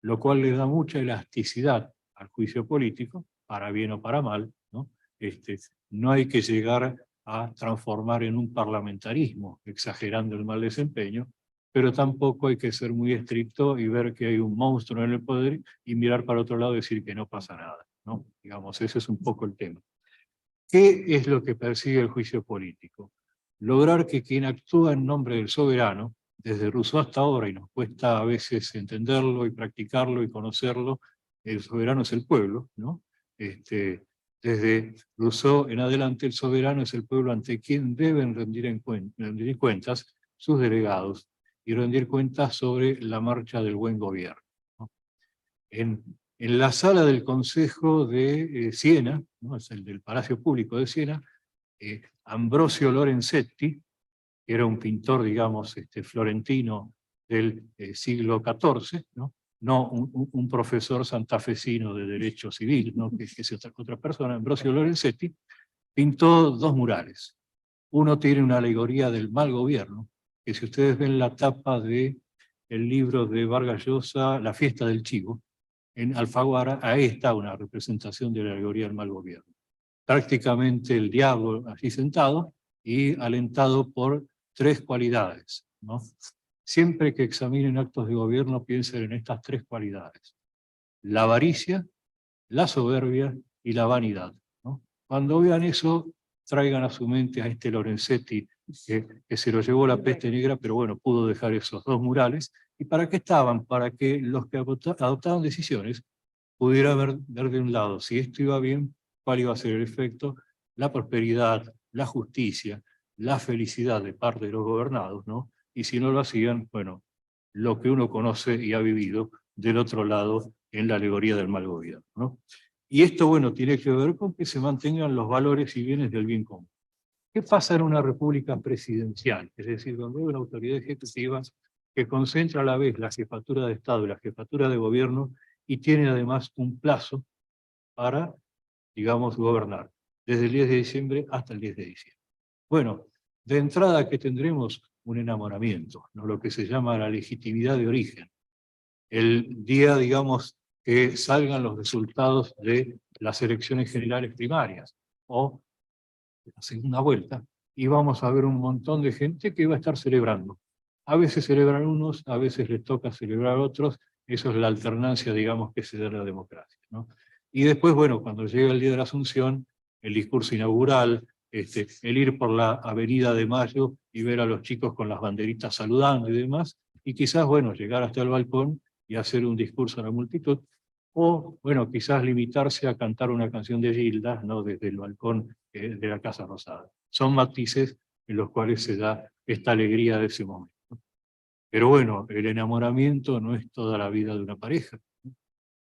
lo cual le da mucha elasticidad al juicio político, para bien o para mal, ¿no? No hay que llegar a transformar en un parlamentarismo, exagerando el mal desempeño, pero tampoco hay que ser muy estricto y ver que hay un monstruo en el poder y mirar para otro lado y decir que no pasa nada, ¿no? Digamos, ese es un poco el tema. ¿Qué es lo que persigue el juicio político? Lograr que quien actúa en nombre del soberano, desde Rousseau hasta ahora, y nos cuesta a veces entenderlo y practicarlo y conocerlo, el soberano es el pueblo, ¿no? Desde Rousseau en adelante, el soberano es el pueblo ante quien deben rendir cuentas sus delegados, y rendir cuentas sobre la marcha del buen gobierno, ¿no? En la sala del Consejo de Siena, ¿no? Es el del Palacio Público de Siena, Ambrosio Lorenzetti, que era un pintor, digamos, florentino del siglo XIV, ¿no? No un profesor santafesino de derecho civil, ¿no? que es otra persona. Ambrosio Lorenzetti pintó dos murales. Uno tiene una alegoría del mal gobierno, que si ustedes ven la tapa del libro de Vargas Llosa, La fiesta del chivo, en Alfaguara, ahí está una representación de la alegoría del mal gobierno. Prácticamente el diablo allí sentado y alentado por tres cualidades, ¿no? Siempre que examinen actos de gobierno piensen en estas tres cualidades: la avaricia, la soberbia y la vanidad, ¿no? Cuando vean eso, traigan a su mente a este Lorenzetti, que se lo llevó la peste negra, pero bueno, pudo dejar esos dos murales. ¿Y para qué estaban? Para que los que adoptaban decisiones pudieran ver de un lado si esto iba bien, cuál iba a ser el efecto, la prosperidad, la justicia, la felicidad de parte de los gobernados, ¿no? Y si no lo hacían, bueno, lo que uno conoce y ha vivido del otro lado en la alegoría del mal gobierno, ¿no? Y esto, bueno, tiene que ver con que se mantengan los valores y bienes del bien común. ¿Qué pasa en una república presidencial? Es decir, donde hay una autoridad ejecutiva que concentra a la vez la jefatura de Estado y la jefatura de gobierno, y tiene además un plazo para, digamos, gobernar, desde el 10 de diciembre hasta el 10 de diciembre. Bueno, de entrada que tendremos un enamoramiento, ¿no? Lo que se llama la legitimidad de origen. El día, digamos, que salgan los resultados de las elecciones generales primarias, o la segunda vuelta, y vamos a ver un montón de gente que va a estar celebrando. A veces celebran unos, a veces les toca celebrar otros. Eso es la alternancia, digamos, que se da en la democracia, ¿no? Y después, bueno, cuando llega el día de la Asunción, el discurso inaugural, el ir por la Avenida de Mayo y ver a los chicos con las banderitas saludando y demás, y quizás, bueno, llegar hasta el balcón y hacer un discurso a la multitud, o, bueno, quizás limitarse a cantar una canción de Gilda, ¿no? Desde el balcón de la Casa Rosada. Son matices en los cuales se da esta alegría de ese momento. Pero bueno, el enamoramiento no es toda la vida de una pareja, ¿no?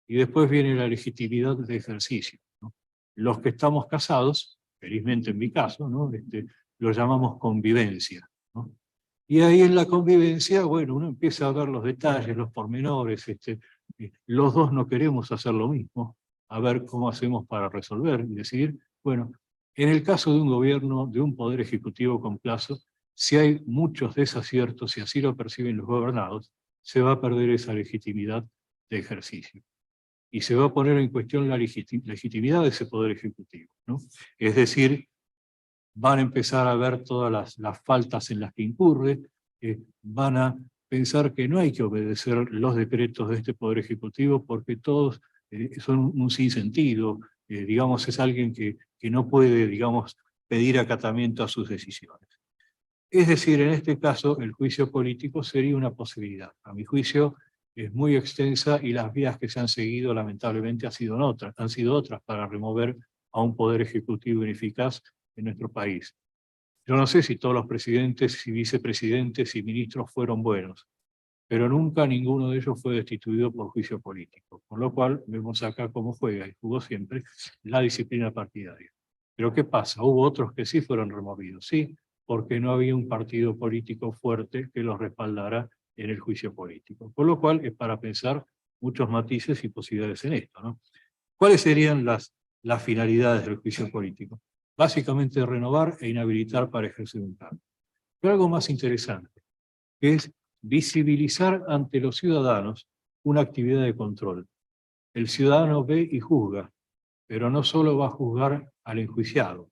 Y después viene la legitimidad de ejercicio, ¿no? Los que estamos casados, felizmente en mi caso, ¿no? Lo llamamos convivencia, ¿no? Y ahí en la convivencia, bueno, uno empieza a ver los detalles, los pormenores, los dos no queremos hacer lo mismo, a ver cómo hacemos para resolver y decidir. Bueno, en el caso de un gobierno, de un poder ejecutivo con plazo, si hay muchos desaciertos, y así lo perciben los gobernados, se va a perder esa legitimidad de ejercicio. Y se va a poner en cuestión la legitimidad de ese poder ejecutivo. ¿no? Es decir, van a empezar a ver todas las faltas en las que incurre, van a pensar que no hay que obedecer los decretos de este Poder Ejecutivo porque todos son un sinsentido, digamos, es alguien que no puede, digamos, pedir acatamiento a sus decisiones. Es decir, en este caso, el juicio político sería una posibilidad. A mi juicio, es muy extensa y las vías que se han seguido, lamentablemente, han sido otras para remover a un Poder Ejecutivo ineficaz en nuestro país. Yo no sé si todos los presidentes y vicepresidentes y ministros fueron buenos, pero nunca ninguno de ellos fue destituido por juicio político, con lo cual vemos acá cómo juega y jugó siempre la disciplina partidaria. Pero ¿qué pasa? Hubo otros que sí fueron removidos, sí, porque no había un partido político fuerte que los respaldara en el juicio político. Por lo cual es para pensar muchos matices y posibilidades en esto, ¿no? ¿Cuáles serían las finalidades del juicio político? Básicamente renovar e inhabilitar para ejercer un cargo. Pero algo más interesante, que es visibilizar ante los ciudadanos una actividad de control. El ciudadano ve y juzga, pero no solo va a juzgar al enjuiciado,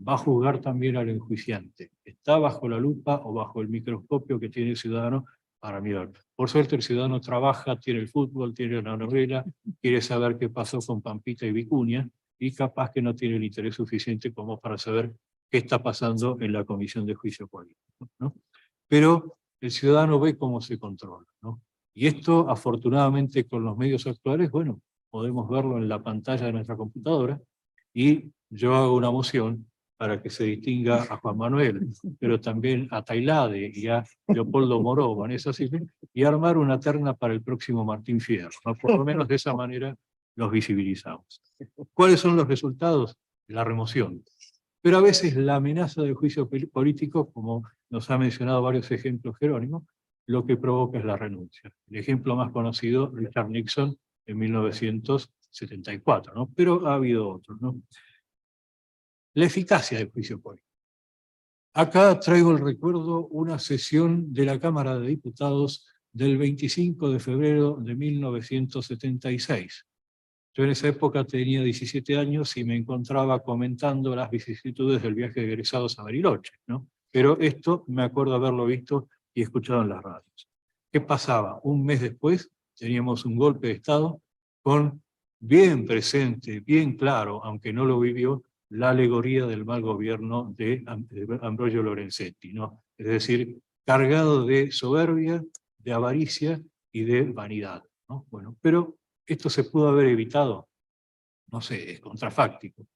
va a juzgar también al enjuiciante. Está bajo la lupa o bajo el microscopio que tiene el ciudadano para mirar. Por suerte el ciudadano trabaja, tiene el fútbol, tiene la novela, quiere saber qué pasó con Pampita y Vicuña, y capaz que no tiene el interés suficiente como para saber qué está pasando en la comisión de juicio político, ¿no? Pero el ciudadano ve cómo se controla, ¿no? Y esto, afortunadamente, con los medios actuales, bueno, podemos verlo en la pantalla de nuestra computadora, y yo hago una moción para que se distinga a Juan Manuel, pero también a Tailade y a Leopoldo Moró, Vanessa Silva, y armar una terna para el próximo Martín Fierro, ¿no? Por lo menos de esa manera los visibilizamos. ¿Cuáles son los resultados? La remoción. Pero a veces la amenaza del juicio político, como nos ha mencionado varios ejemplos Jerónimo, lo que provoca es la renuncia. El ejemplo más conocido, Richard Nixon, en 1974, ¿no? Pero ha habido otros, ¿no? La eficacia del juicio político. Acá traigo el recuerdo una sesión de la Cámara de Diputados del 25 de febrero de 1976. Yo en esa época tenía 17 años y me encontraba comentando las vicisitudes del viaje de egresados a Bariloche, ¿no? Pero esto me acuerdo haberlo visto y escuchado en las radios. ¿Qué pasaba? Un mes después teníamos un golpe de Estado con bien presente, bien claro, aunque no lo vivió, la alegoría del mal gobierno de Ambrogio Lorenzetti, ¿no? Es decir, cargado de soberbia, de avaricia y de vanidad, ¿no? Bueno, pero esto se pudo haber evitado, no sé, es contrafáctico.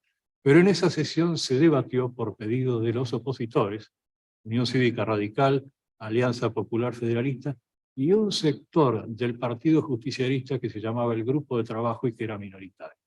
Pero en esa sesión se debatió por pedido de los opositores, Unión Cívica Radical, Alianza Popular Federalista, y un sector del Partido Justicialista que se llamaba el Grupo de Trabajo y que era minoritario.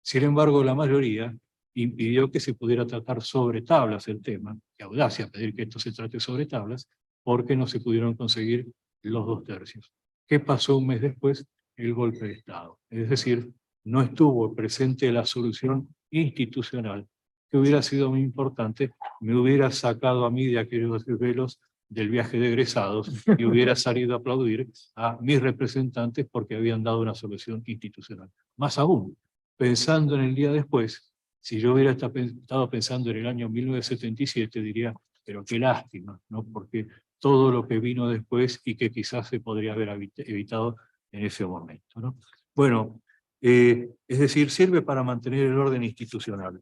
Sin embargo, la mayoría impidió que se pudiera tratar sobre tablas el tema, que audacia pedir que esto se trate sobre tablas, porque no se pudieron conseguir los 2/3. ¿Qué pasó un mes después? El golpe de Estado. Es decir, no estuvo presente la solución institucional, que hubiera sido muy importante, me hubiera sacado a mí de aquellos desvelos del viaje de egresados y hubiera salido a aplaudir a mis representantes porque habían dado una solución institucional. Más aún, pensando en el día después, si yo hubiera estado pensando en el año 1977, diría, pero qué lástima, ¿no? Porque todo lo que vino después y que quizás se podría haber evitado en ese momento, ¿no? Bueno, es decir, sirve para mantener el orden institucional.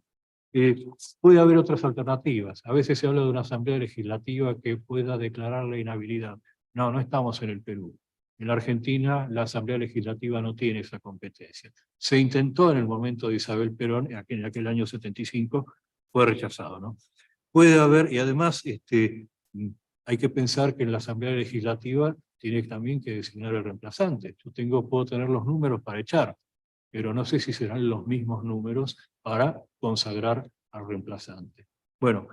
Puede haber otras alternativas. A veces se habla de una asamblea legislativa que pueda declarar la inhabilidad. No, no estamos en el Perú. En la Argentina la asamblea legislativa no tiene esa competencia. Se intentó en el momento de Isabel Perón, en aquel año 75, fue rechazado, ¿no? Puede haber, y además hay que pensar que en la asamblea legislativa tiene también que designar el reemplazante. Yo puedo tener los números para echar, pero no sé si serán los mismos números para consagrar al reemplazante. Bueno,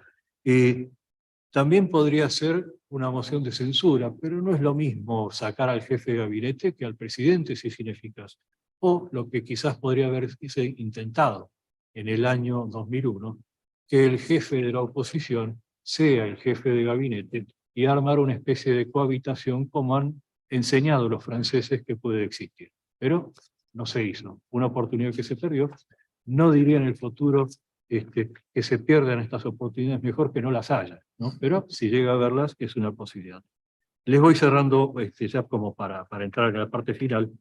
también podría ser una moción de censura, pero no es lo mismo sacar al jefe de gabinete que al presidente si es ineficaz. O lo que quizás podría haberse intentado en el año 2001, que el jefe de la oposición sea el jefe de gabinete y armar una especie de cohabitación como han enseñado los franceses que puede existir. Pero no se hizo. Una oportunidad que se perdió. No diría en el futuro que se pierdan estas oportunidades, mejor que no las haya, ¿no? Pero si llega a verlas, es una posibilidad. Les voy cerrando ya como para entrar en la parte final.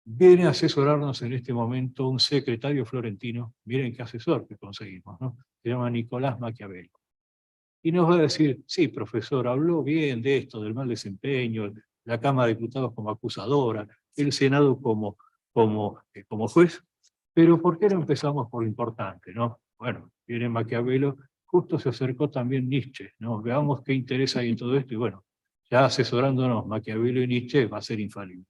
Viene a asesorarnos en este momento un secretario florentino, miren qué asesor que conseguimos, ¿no? Se llama Nicolás Maquiavelo. Y nos va a decir, sí, profesor, habló bien de esto, del mal desempeño, la Cámara de Diputados como acusadora, el Senado como juez, pero ¿por qué no empezamos por lo importante, no? Bueno, viene Maquiavelo, justo se acercó también Nietzsche, ¿no? Veamos qué interés hay en todo esto, y bueno, ya asesorándonos, Maquiavelo y Nietzsche va a ser infalible.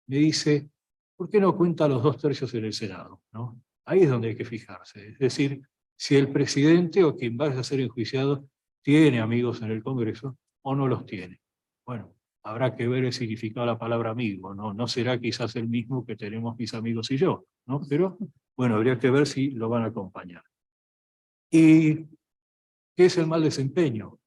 Me dice, ¿por qué no cuenta los 2/3 en el Senado, ¿no? Ahí es donde hay que fijarse, es decir, si el presidente o quien vaya a ser enjuiciado tiene amigos en el Congreso o no los tiene. Bueno, habrá que ver el significado de la palabra amigo, ¿no? No será quizás el mismo que tenemos mis amigos y yo, ¿no? Pero, bueno, habría que ver si lo van a acompañar. ¿Y qué es el mal desempeño?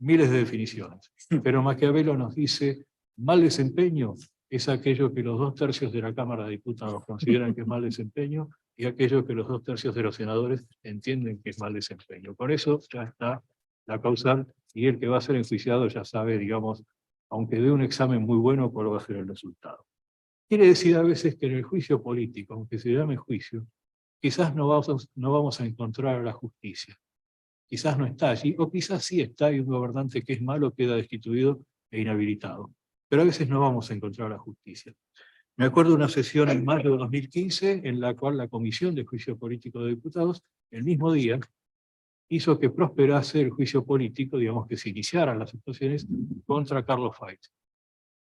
Miles de definiciones. Pero Maquiavelo nos dice, mal desempeño es aquello que los 2/3 de la Cámara de Diputados consideran que es mal desempeño y aquello que los 2/3 de los senadores entienden que es mal desempeño. Por eso ya está la causal, y el que va a ser enjuiciado ya sabe, digamos, aunque dé un examen muy bueno, cuál va a ser el resultado. Quiere decir a veces que en el juicio político, aunque se llame juicio, quizás no vamos a encontrar la justicia. Quizás no está allí, o quizás sí está, y un gobernante que es malo queda destituido e inhabilitado. Pero a veces no vamos a encontrar la justicia. Me acuerdo de una sesión en mayo de 2015, en la cual la Comisión de Juicio Político de Diputados, el mismo día, hizo que prosperase el juicio político, digamos, que se iniciaran las actuaciones contra Carlos Fait.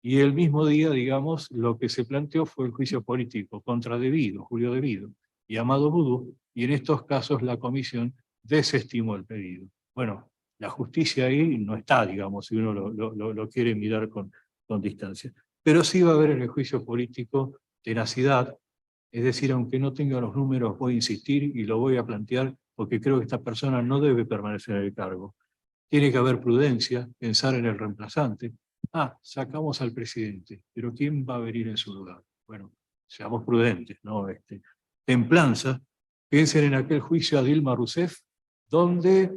Y el mismo día, digamos, lo que se planteó fue el juicio político contra Devido, Julio Devido, y Amado Vudú, y en estos casos la comisión desestimó el pedido. Bueno, la justicia ahí no está, digamos, si uno lo quiere mirar con distancia. Pero sí va a haber en el juicio político tenacidad, es decir, aunque no tenga los números, voy a insistir y lo voy a plantear porque creo que esta persona no debe permanecer en el cargo. Tiene que haber prudencia, pensar en el reemplazante. Sacamos al presidente, pero ¿quién va a venir en su lugar? Bueno, seamos prudentes, ¿no? Templanza, piensen en aquel juicio a Dilma Rousseff, donde,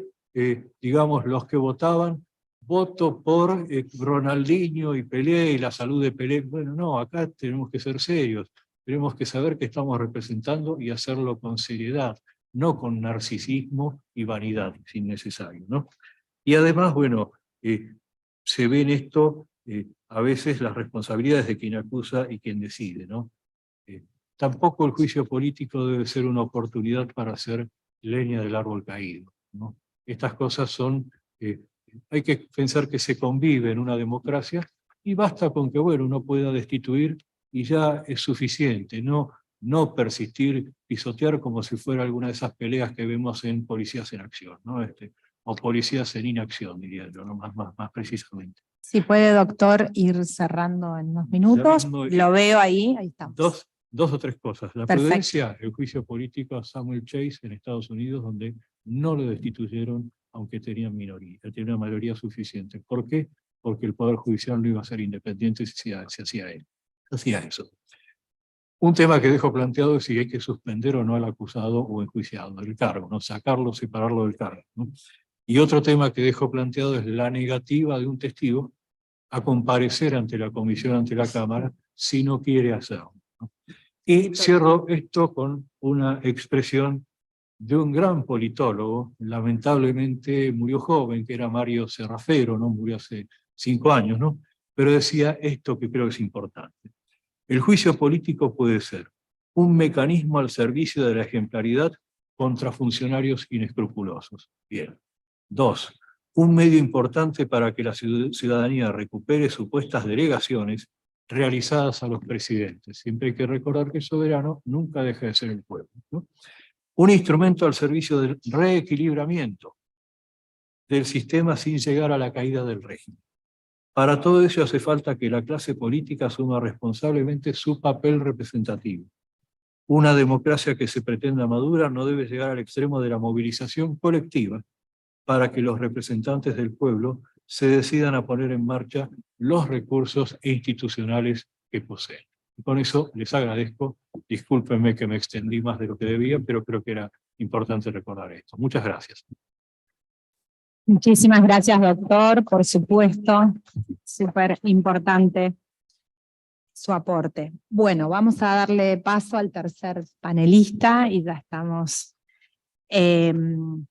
digamos, los que votaban, voto por Ronaldinho y Pelé y la salud de Pelé. Bueno, no, acá tenemos que ser serios, tenemos que saber que estamos representando y hacerlo con seriedad, no con narcisismo y vanidad, si innecesario, ¿no? Y además, bueno, se ve en esto a veces las responsabilidades de quien acusa y quien decide, ¿no? Tampoco el juicio político debe ser una oportunidad para hacer leña del árbol caído, ¿no? Estas cosas son, hay que pensar que se convive en una democracia y basta con que, bueno, uno pueda destituir y ya es suficiente, no persistir, pisotear como si fuera alguna de esas peleas que vemos en Policías en Acción, ¿no? O Policías en Inacción, diría yo, ¿no? más precisamente. Si puede, doctor, ir cerrando en unos minutos. Lo veo ahí estamos. Dos o tres cosas. La Perfecto. prudencia, el juicio político a Samuel Chase en Estados Unidos, donde no lo destituyeron aunque tenían minoría, tenía una mayoría suficiente. ¿Por qué? Porque el Poder Judicial no iba a ser independiente si hacía eso. Un tema que dejo planteado es si hay que suspender o no al acusado o enjuiciado del cargo, ¿no? Sacarlo, separarlo del cargo, ¿no? Y otro tema que dejo planteado es la negativa de un testigo a comparecer ante la comisión, ante la Cámara, si no quiere hacerlo, ¿no? Y cierro esto con una expresión de un gran politólogo, lamentablemente murió joven, que era Mario Serrafero, ¿no? Murió hace 5 años, ¿no? Pero decía esto que creo que es importante. El juicio político puede ser un mecanismo al servicio de la ejemplaridad contra funcionarios inescrupulosos. Bien. 2. Un medio importante para que la ciudadanía recupere supuestas delegaciones realizadas a los presidentes. Siempre hay que recordar que el soberano nunca deja de ser el pueblo, ¿no? Un instrumento al servicio del reequilibramiento del sistema sin llegar a la caída del régimen. Para todo ello hace falta que la clase política asuma responsablemente su papel representativo. Una democracia que se pretenda madura no debe llegar al extremo de la movilización colectiva para que los representantes del pueblo se decidan a poner en marcha los recursos institucionales que poseen. Y con eso les agradezco, discúlpenme que me extendí más de lo que debía, pero creo que era importante recordar esto. Muchas gracias. Muchísimas gracias, doctor, por supuesto, súper importante su aporte. Bueno, vamos a darle paso al tercer panelista y ya estamos en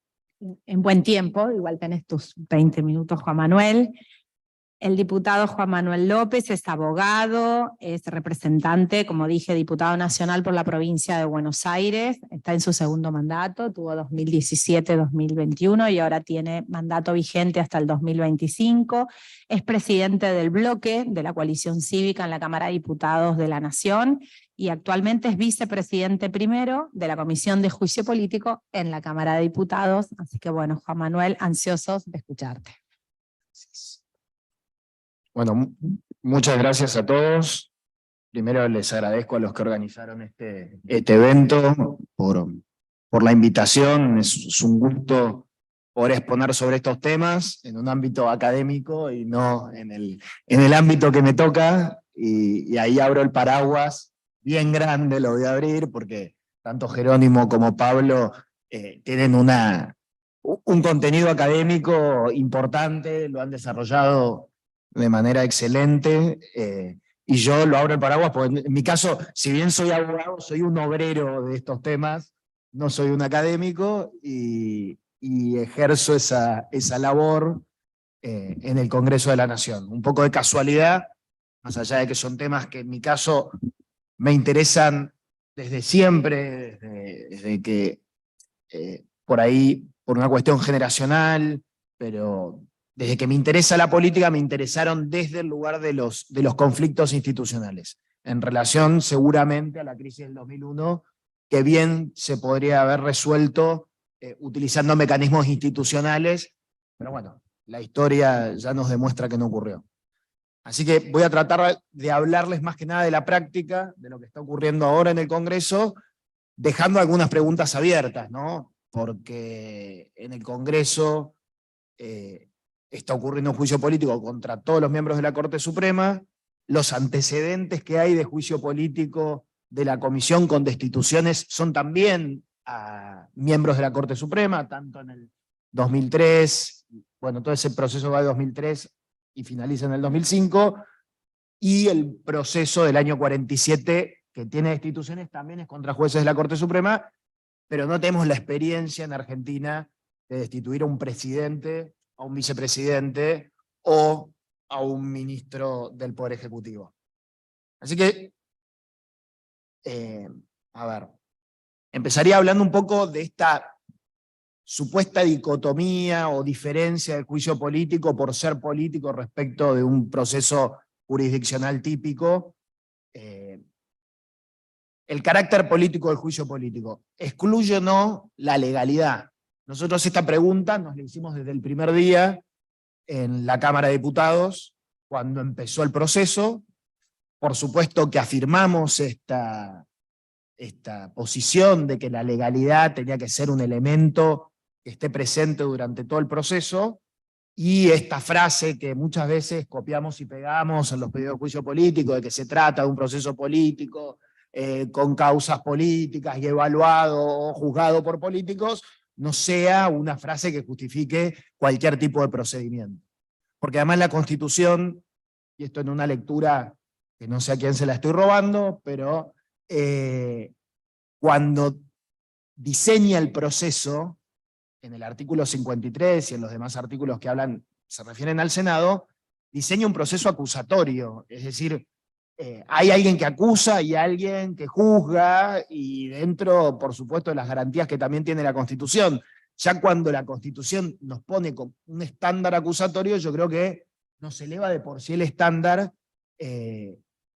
buen tiempo, igual tenés tus 20 minutos, Juan Manuel. El diputado Juan Manuel López es abogado, es representante, como dije, diputado nacional por la provincia de Buenos Aires, está en su segundo mandato, tuvo 2017-2021 y ahora tiene mandato vigente hasta el 2025. Es presidente del bloque de la coalición cívica en la Cámara de Diputados de la Nación y actualmente es vicepresidente primero de la Comisión de Juicio Político en la Cámara de Diputados. Así que bueno, Juan Manuel, ansiosos de escucharte. Bueno, muchas gracias a todos. Primero les agradezco a los que organizaron este evento por la invitación. Es un gusto poder exponer sobre estos temas en un ámbito académico y no en el ámbito que me toca. Y ahí abro el paraguas bien grande, lo voy a abrir, porque tanto Jerónimo como Pablo tienen un contenido académico importante, lo han desarrollado de manera excelente, y yo lo abro el paraguas, porque en mi caso, si bien soy abogado, soy un obrero de estos temas, no soy un académico, y ejerzo esa labor en el Congreso de la Nación. Un poco de casualidad, más allá de que son temas que en mi caso me interesan desde siempre, desde que por ahí, por una cuestión generacional, pero desde que me interesa la política, me interesaron desde el lugar de los conflictos institucionales, en relación seguramente a la crisis del 2001, que bien se podría haber resuelto utilizando mecanismos institucionales, pero bueno, la historia ya nos demuestra que no ocurrió. Así que voy a tratar de hablarles más que nada de la práctica, de lo que está ocurriendo ahora en el Congreso, dejando algunas preguntas abiertas, ¿no? Porque en el Congreso está ocurriendo un juicio político contra todos los miembros de la Corte Suprema, los antecedentes que hay de juicio político de la Comisión con destituciones son también a miembros de la Corte Suprema, tanto en el 2003, bueno, todo ese proceso va de 2003 y finaliza en el 2005, y el proceso del año 47 que tiene destituciones también es contra jueces de la Corte Suprema, pero no tenemos la experiencia en Argentina de destituir a un presidente, a un vicepresidente o a un ministro del Poder Ejecutivo. Así que, a ver, empezaría hablando un poco de esta supuesta dicotomía o diferencia del juicio político por ser político respecto de un proceso jurisdiccional típico. El carácter político del juicio político, ¿excluye o no la legalidad? Nosotros esta pregunta nos la hicimos desde el primer día en la Cámara de Diputados, cuando empezó el proceso. Por supuesto que afirmamos esta posición de que la legalidad tenía que ser un elemento que esté presente durante todo el proceso, y esta frase que muchas veces copiamos y pegamos en los pedidos de juicio político, de que se trata de un proceso político con causas políticas y evaluado o juzgado por políticos, no sea una frase que justifique cualquier tipo de procedimiento. Porque además la Constitución, y esto en una lectura que no sé a quién se la estoy robando, pero cuando diseña el proceso, en el artículo 53 y en los demás artículos que se refieren al Senado, diseña un proceso acusatorio, es decir, hay alguien que acusa y alguien que juzga, y dentro, por supuesto, de las garantías que también tiene la Constitución. Ya cuando la Constitución nos pone con un estándar acusatorio, yo creo que nos eleva de por sí el estándar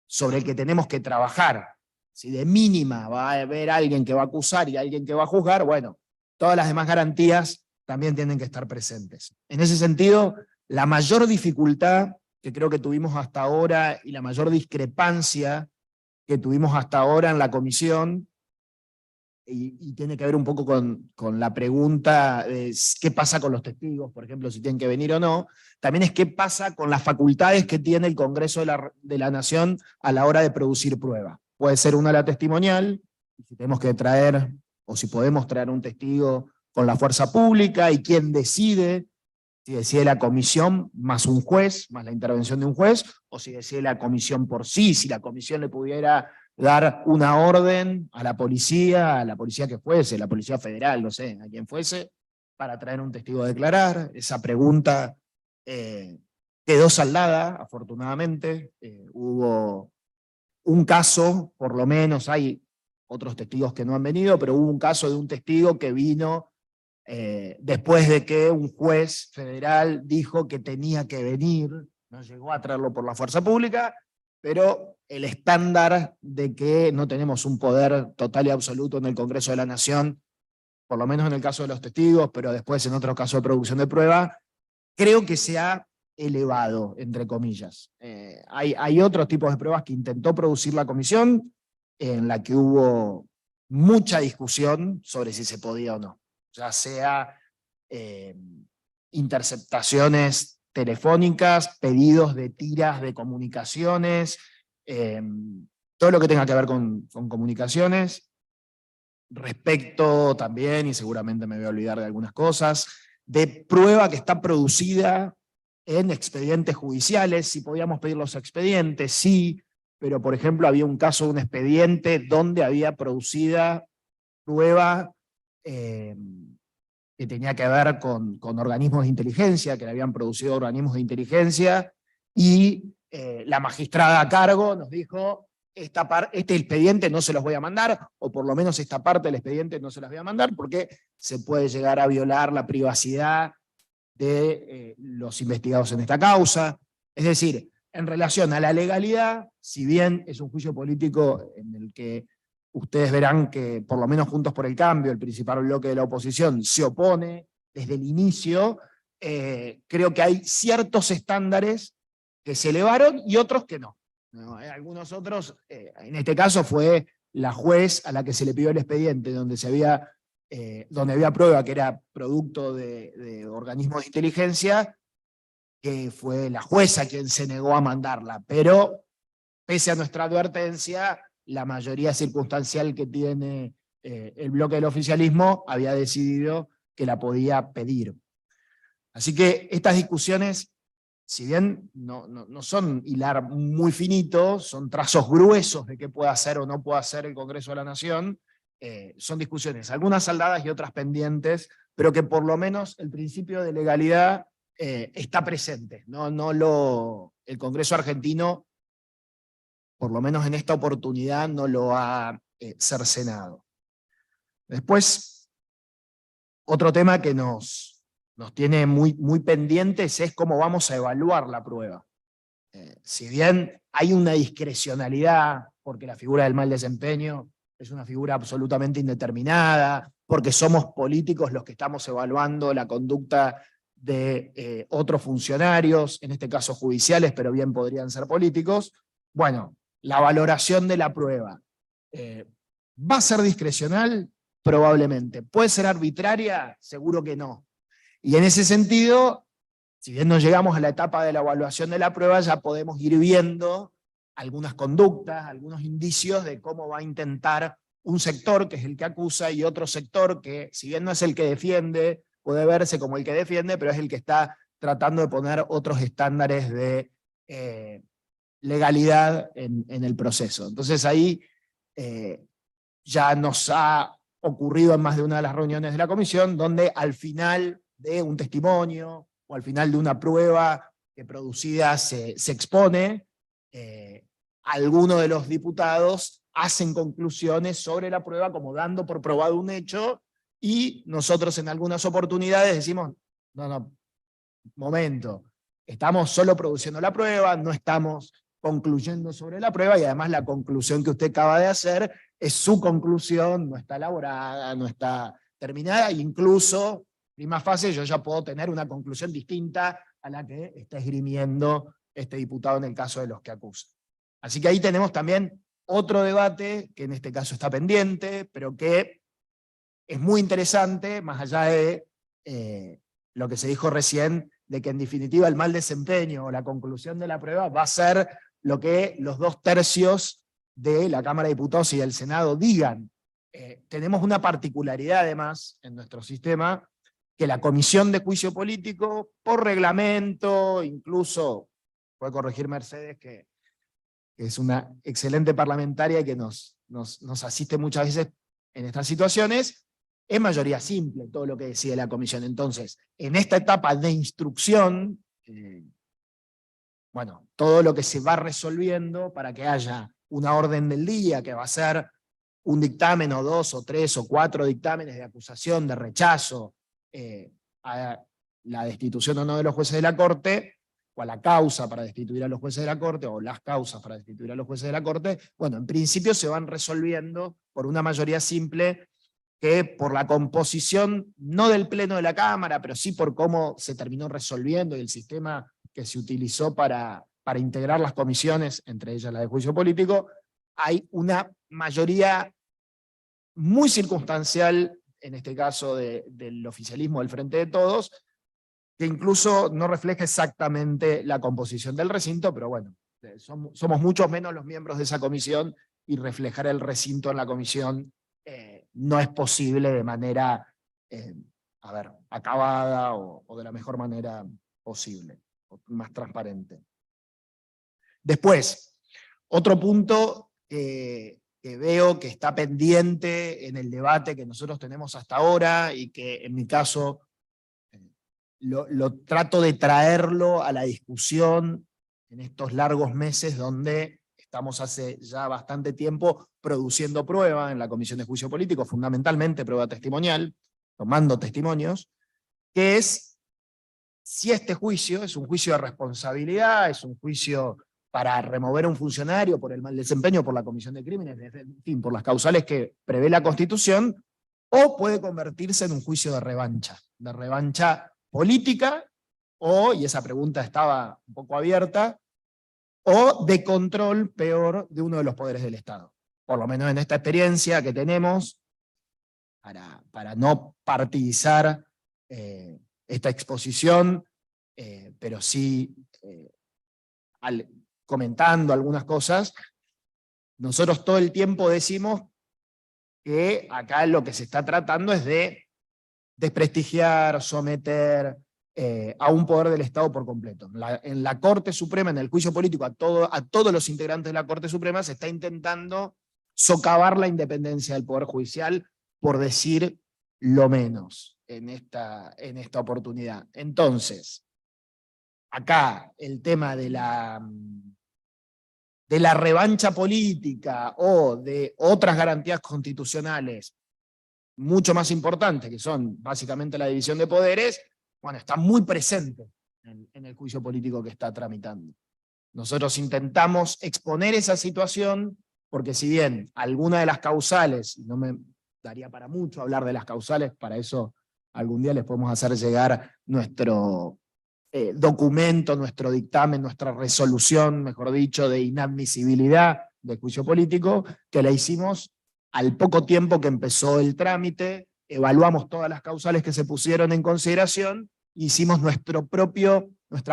sobre el que tenemos que trabajar. Si de mínima va a haber alguien que va a acusar y alguien que va a juzgar, bueno, todas las demás garantías también tienen que estar presentes. En ese sentido, la mayor dificultad que creo que tuvimos hasta ahora y la mayor discrepancia que tuvimos hasta ahora en la comisión, y tiene que ver un poco con la pregunta de qué pasa con los testigos, por ejemplo, si tienen que venir o no, también es qué pasa con las facultades que tiene el Congreso de la Nación a la hora de producir pruebas. Puede ser una la testimonial, si tenemos que traer o si podemos traer un testigo con la fuerza pública, y quién decide, si decide la comisión más un juez, más la intervención de un juez, o si decide la comisión por sí, si la comisión le pudiera dar una orden a la policía que fuese, la policía federal, no sé, a quien fuese, para traer un testigo a declarar. Esa pregunta quedó saldada, afortunadamente. Hubo un caso, por lo menos, hay otros testigos que no han venido, pero hubo un caso de un testigo que vino después de que un juez federal dijo que tenía que venir, no llegó a traerlo por la fuerza pública, pero el estándar de que no tenemos un poder total y absoluto en el Congreso de la Nación, por lo menos en el caso de los testigos, pero después en otros casos de producción de prueba, creo que se ha elevado, entre comillas. Hay otros tipos de pruebas que intentó producir la comisión, en la que hubo mucha discusión sobre si se podía o no, ya sea interceptaciones telefónicas, pedidos de tiras de comunicaciones, todo lo que tenga que ver con comunicaciones, respecto también, y seguramente me voy a olvidar de algunas cosas, de prueba que está producida en expedientes judiciales. Si podíamos pedir los expedientes, sí, pero por ejemplo había un caso de un expediente donde había producida prueba que tenía que ver con organismos de inteligencia, que le habían producido organismos de inteligencia, y la magistrada a cargo nos dijo: este expediente no se los voy a mandar, o por lo menos esta parte del expediente no se las voy a mandar, porque se puede llegar a violar la privacidad de los investigados en esta causa. Es decir, en relación a la legalidad, si bien es un juicio político en el que ustedes verán que, por lo menos Juntos por el Cambio, el principal bloque de la oposición, se opone desde el inicio, creo que hay ciertos estándares que se elevaron y otros que no. Algunos otros, en este caso fue la juez a la que se le pidió el expediente, donde había prueba que era producto de organismos de inteligencia, que fue la jueza quien se negó a mandarla, pero pese a nuestra advertencia, la mayoría circunstancial que tiene el bloque del oficialismo había decidido que la podía pedir. Así que estas discusiones, si bien no son hilar muy finito, son trazos gruesos de qué puede hacer o no puede hacer el Congreso de la Nación, son discusiones, algunas saldadas y otras pendientes, pero que por lo menos el principio de legalidad está presente. El Congreso argentino, por lo menos en esta oportunidad, no lo ha cercenado. Después, otro tema que nos tiene muy pendientes es cómo vamos a evaluar la prueba. Si bien hay una discrecionalidad, porque la figura del mal desempeño es una figura absolutamente indeterminada, porque somos políticos los que estamos evaluando la conducta de otros funcionarios, en este caso judiciales, pero bien podrían ser políticos. Bueno, la valoración de la prueba ¿va a ser discrecional? Probablemente. ¿Puede ser arbitraria? Seguro que no. Y en ese sentido, si bien no llegamos a la etapa de la evaluación de la prueba, ya podemos ir viendo algunas conductas, algunos indicios de cómo va a intentar un sector, que es el que acusa, y otro sector que, si bien no es el que defiende, puede verse como el que defiende, pero es el que está tratando de poner otros estándares de legalidad en el proceso. Entonces ahí ya nos ha ocurrido en más de una de las reuniones de la comisión, donde al final de un testimonio o al final de una prueba que producida se expone, algunos de los diputados hacen conclusiones sobre la prueba como dando por probado un hecho, y nosotros en algunas oportunidades decimos: no, momento, estamos solo produciendo la prueba, no estamos concluyendo sobre la prueba, y además la conclusión que usted acaba de hacer es su conclusión, no está elaborada, no está terminada, e incluso, prima facie, yo ya puedo tener una conclusión distinta a la que está esgrimiendo este diputado en el caso de los que acusa. Así que ahí tenemos también otro debate, que en este caso está pendiente, pero que es muy interesante, más allá de lo que se dijo recién, de que en definitiva el mal desempeño o la conclusión de la prueba va a ser lo que los 2/3 de la Cámara de Diputados y del Senado digan. tenemos una particularidad además en nuestro sistema, que la Comisión de Juicio Político, por reglamento, incluso, puede corregir Mercedes, que es una excelente parlamentaria y que nos asiste muchas veces en estas situaciones, es mayoría simple todo lo que decide la Comisión. Entonces, en esta etapa de instrucción, bueno, todo lo que se va resolviendo para que haya una orden del día, que va a ser un dictamen o 2 o 3 o 4 dictámenes de acusación, de rechazo, a la destitución o no de los jueces de la Corte, o a la causa para destituir a los jueces de la Corte, o las causas para destituir a los jueces de la Corte, bueno, en principio se van resolviendo por una mayoría simple que por la composición, no del Pleno de la Cámara, pero sí por cómo se terminó resolviendo y el sistema que se utilizó para integrar las comisiones, entre ellas la de juicio político, hay una mayoría muy circunstancial, en este caso del oficialismo del Frente de Todos, que incluso no refleja exactamente la composición del recinto, pero bueno, somos muchos menos los miembros de esa comisión y reflejar el recinto en la comisión no es posible de manera acabada o de la mejor manera posible, más transparente. Después, otro punto que veo que está pendiente en el debate que nosotros tenemos hasta ahora y que en mi caso lo trato de traerlo a la discusión en estos largos meses donde estamos hace ya bastante tiempo produciendo prueba en la Comisión de Juicio Político, fundamentalmente prueba testimonial, tomando testimonios, que es si este juicio es un juicio de responsabilidad, es un juicio para remover a un funcionario por el mal desempeño, por la comisión de crímenes, en fin, por las causales que prevé la Constitución, o puede convertirse en un juicio de revancha política, o, y esa pregunta estaba un poco abierta, o de control, peor, de uno de los poderes del Estado. Por lo menos en esta experiencia que tenemos, para no partidizar esta exposición, pero sí comentando algunas cosas, nosotros todo el tiempo decimos que acá lo que se está tratando es de desprestigiar, someter a un poder del Estado por completo. En la Corte Suprema, en el juicio político, a todos los integrantes de la Corte Suprema se está intentando socavar la independencia del Poder Judicial, por decir lo menos, en esta oportunidad. Entonces, acá el tema de la revancha política o de otras garantías constitucionales mucho más importantes, que son básicamente la división de poderes, bueno, está muy presente en el juicio político que está tramitando. Nosotros intentamos exponer esa situación, porque si bien alguna de las causales, no me daría para mucho hablar de las causales, para eso algún día les podemos hacer llegar nuestro documento, nuestro dictamen, nuestra resolución, mejor dicho, de inadmisibilidad del juicio político, que la hicimos al poco tiempo que empezó el trámite, evaluamos todas las causales que se pusieron en consideración, e hicimos nuestra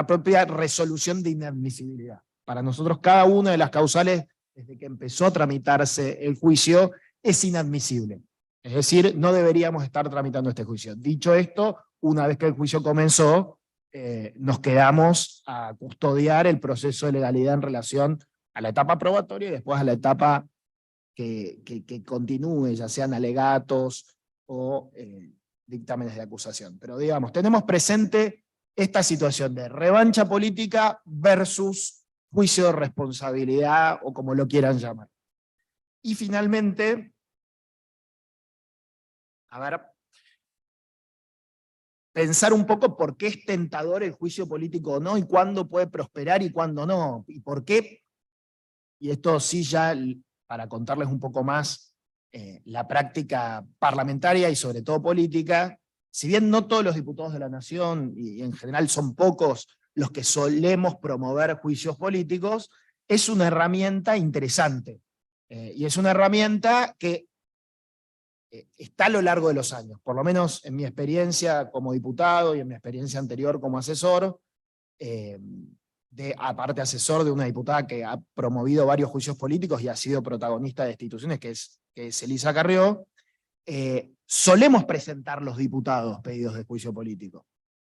propia resolución de inadmisibilidad. Para nosotros cada una de las causales, desde que empezó a tramitarse el juicio, es inadmisible. Es decir, no deberíamos estar tramitando este juicio. Dicho esto, una vez que el juicio comenzó, nos quedamos a custodiar el proceso de legalidad en relación a la etapa probatoria y después a la etapa que continúe, ya sean alegatos o dictámenes de acusación. Pero digamos, tenemos presente esta situación de revancha política versus juicio de responsabilidad, o como lo quieran llamar. Y finalmente, pensar un poco por qué es tentador el juicio político o no, y cuándo puede prosperar y cuándo no, y por qué, y esto sí ya para contarles un poco más la práctica parlamentaria y sobre todo política, si bien no todos los diputados de la Nación, y en general son pocos los que solemos promover juicios políticos, es una herramienta interesante, y es una herramienta que está a lo largo de los años, por lo menos en mi experiencia como diputado y en mi experiencia anterior como asesor, aparte asesor de una diputada que ha promovido varios juicios políticos y ha sido protagonista de instituciones, que es Elisa Carrió, solemos presentar los diputados pedidos de juicio político.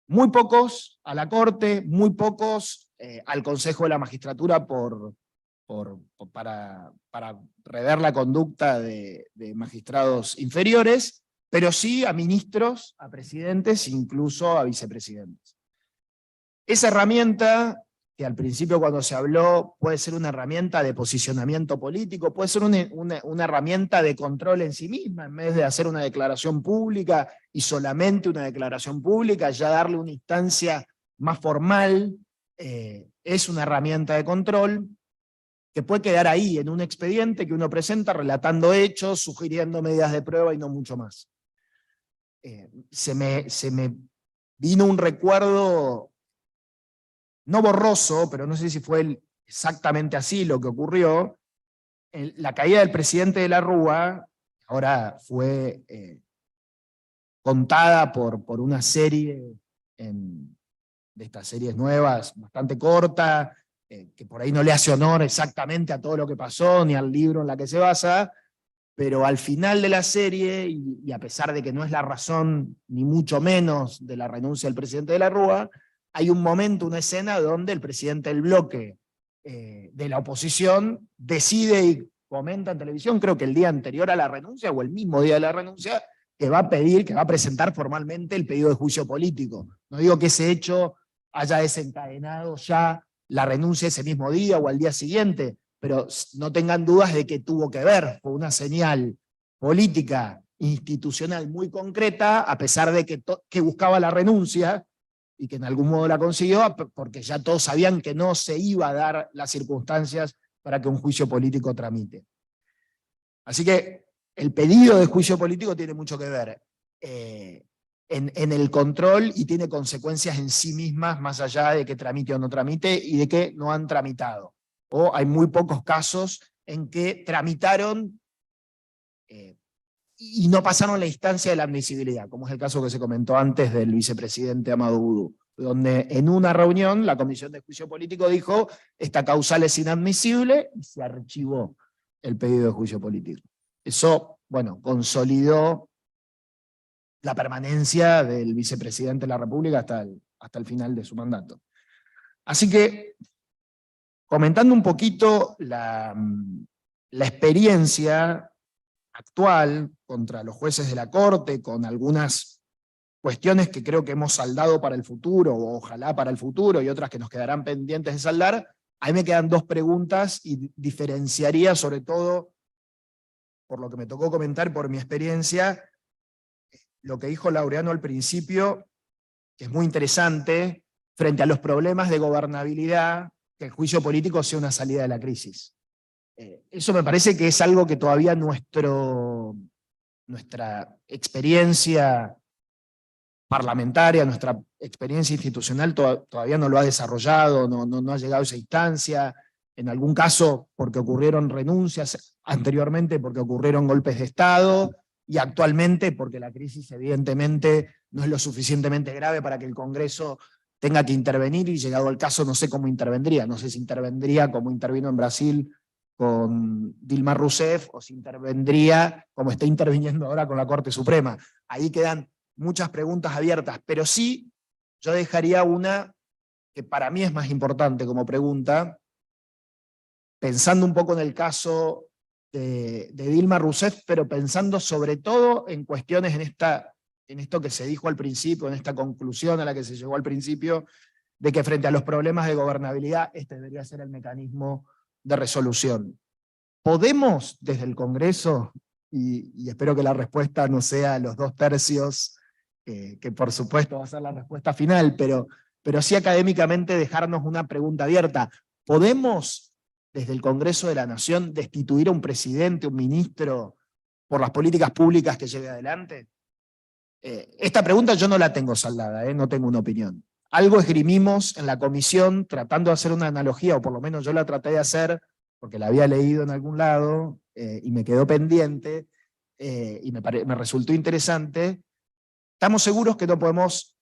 Muy pocos a la Corte, muy pocos al Consejo de la Magistratura para rever la conducta de magistrados inferiores, pero sí a ministros, a presidentes, incluso a vicepresidentes. Esa herramienta, que al principio cuando se habló puede ser una herramienta de posicionamiento político, puede ser una herramienta de control en sí misma, en vez de hacer una declaración pública y solamente una declaración pública, ya darle una instancia más formal, es una herramienta de control que puede quedar ahí en un expediente que uno presenta relatando hechos, sugiriendo medidas de prueba y no mucho más. Se me vino un recuerdo no borroso, pero no sé si fue exactamente así lo que ocurrió. La caída del presidente de la Rúa, ahora fue contada por una serie de estas series nuevas, bastante corta, que por ahí no le hace honor exactamente a todo lo que pasó, ni al libro en la que se basa, pero al final de la serie, y a pesar de que no es la razón, ni mucho menos, de la renuncia del presidente de la Rúa, hay un momento, una escena donde el presidente del bloque de la oposición decide y comenta en televisión, creo que el día anterior a la renuncia, o el mismo día de la renuncia, que va a presentar formalmente el pedido de juicio político. No digo que ese hecho haya desencadenado ya la renuncia ese mismo día o al día siguiente, pero no tengan dudas de que tuvo que ver, fue una señal política, institucional muy concreta, a pesar de que buscaba la renuncia, y que en algún modo la consiguió, porque ya todos sabían que no se iba a dar las circunstancias para que un juicio político tramite. Así que el pedido de juicio político tiene mucho que ver en el control y tiene consecuencias en sí mismas, más allá de que tramite o no tramite y de que no han tramitado. O hay muy pocos casos en que tramitaron y no pasaron la instancia de la admisibilidad, como es el caso que se comentó antes del vicepresidente Amadou Oudou, donde en una reunión la Comisión de Juicio Político dijo esta causal es inadmisible y se archivó el pedido de juicio político. Eso, bueno, consolidó la permanencia del vicepresidente de la República hasta el final de su mandato. Así que, comentando un poquito la experiencia actual contra los jueces de la Corte, con algunas cuestiones que creo que hemos saldado para el futuro, o ojalá para el futuro, y otras que nos quedarán pendientes de saldar, ahí me quedan dos preguntas y diferenciaría sobre todo, por lo que me tocó comentar, por mi experiencia, lo que dijo Laureano al principio, que es muy interesante, frente a los problemas de gobernabilidad, que el juicio político sea una salida de la crisis. Eso me parece que es algo que todavía nuestra experiencia parlamentaria, nuestra experiencia institucional todavía no lo ha desarrollado, no ha llegado a esa instancia, en algún caso porque ocurrieron renuncias, anteriormente porque ocurrieron golpes de Estado, y actualmente porque la crisis evidentemente no es lo suficientemente grave para que el Congreso tenga que intervenir, y llegado el caso no sé cómo intervendría, no sé si intervendría como intervino en Brasil con Dilma Rousseff, o si intervendría como está interviniendo ahora con la Corte Suprema. Ahí quedan muchas preguntas abiertas, pero sí yo dejaría una que para mí es más importante como pregunta, pensando un poco en el caso de Dilma Rousseff, pero pensando sobre todo en cuestiones en esto que se dijo al principio, en esta conclusión a la que se llegó al principio, de que frente a los problemas de gobernabilidad este debería ser el mecanismo de resolución. ¿Podemos desde el Congreso, y espero que la respuesta no sea los 2/3, que por supuesto va a ser la respuesta final, pero sí académicamente dejarnos una pregunta abierta, ¿podemos desde el Congreso de la Nación destituir a un presidente, un ministro, por las políticas públicas que lleve adelante? Esta pregunta yo no la tengo saldada, no tengo una opinión. Algo esgrimimos en la comisión tratando de hacer una analogía, o por lo menos yo la traté de hacer, porque la había leído en algún lado y me quedó pendiente y me resultó interesante. Estamos seguros que no podemos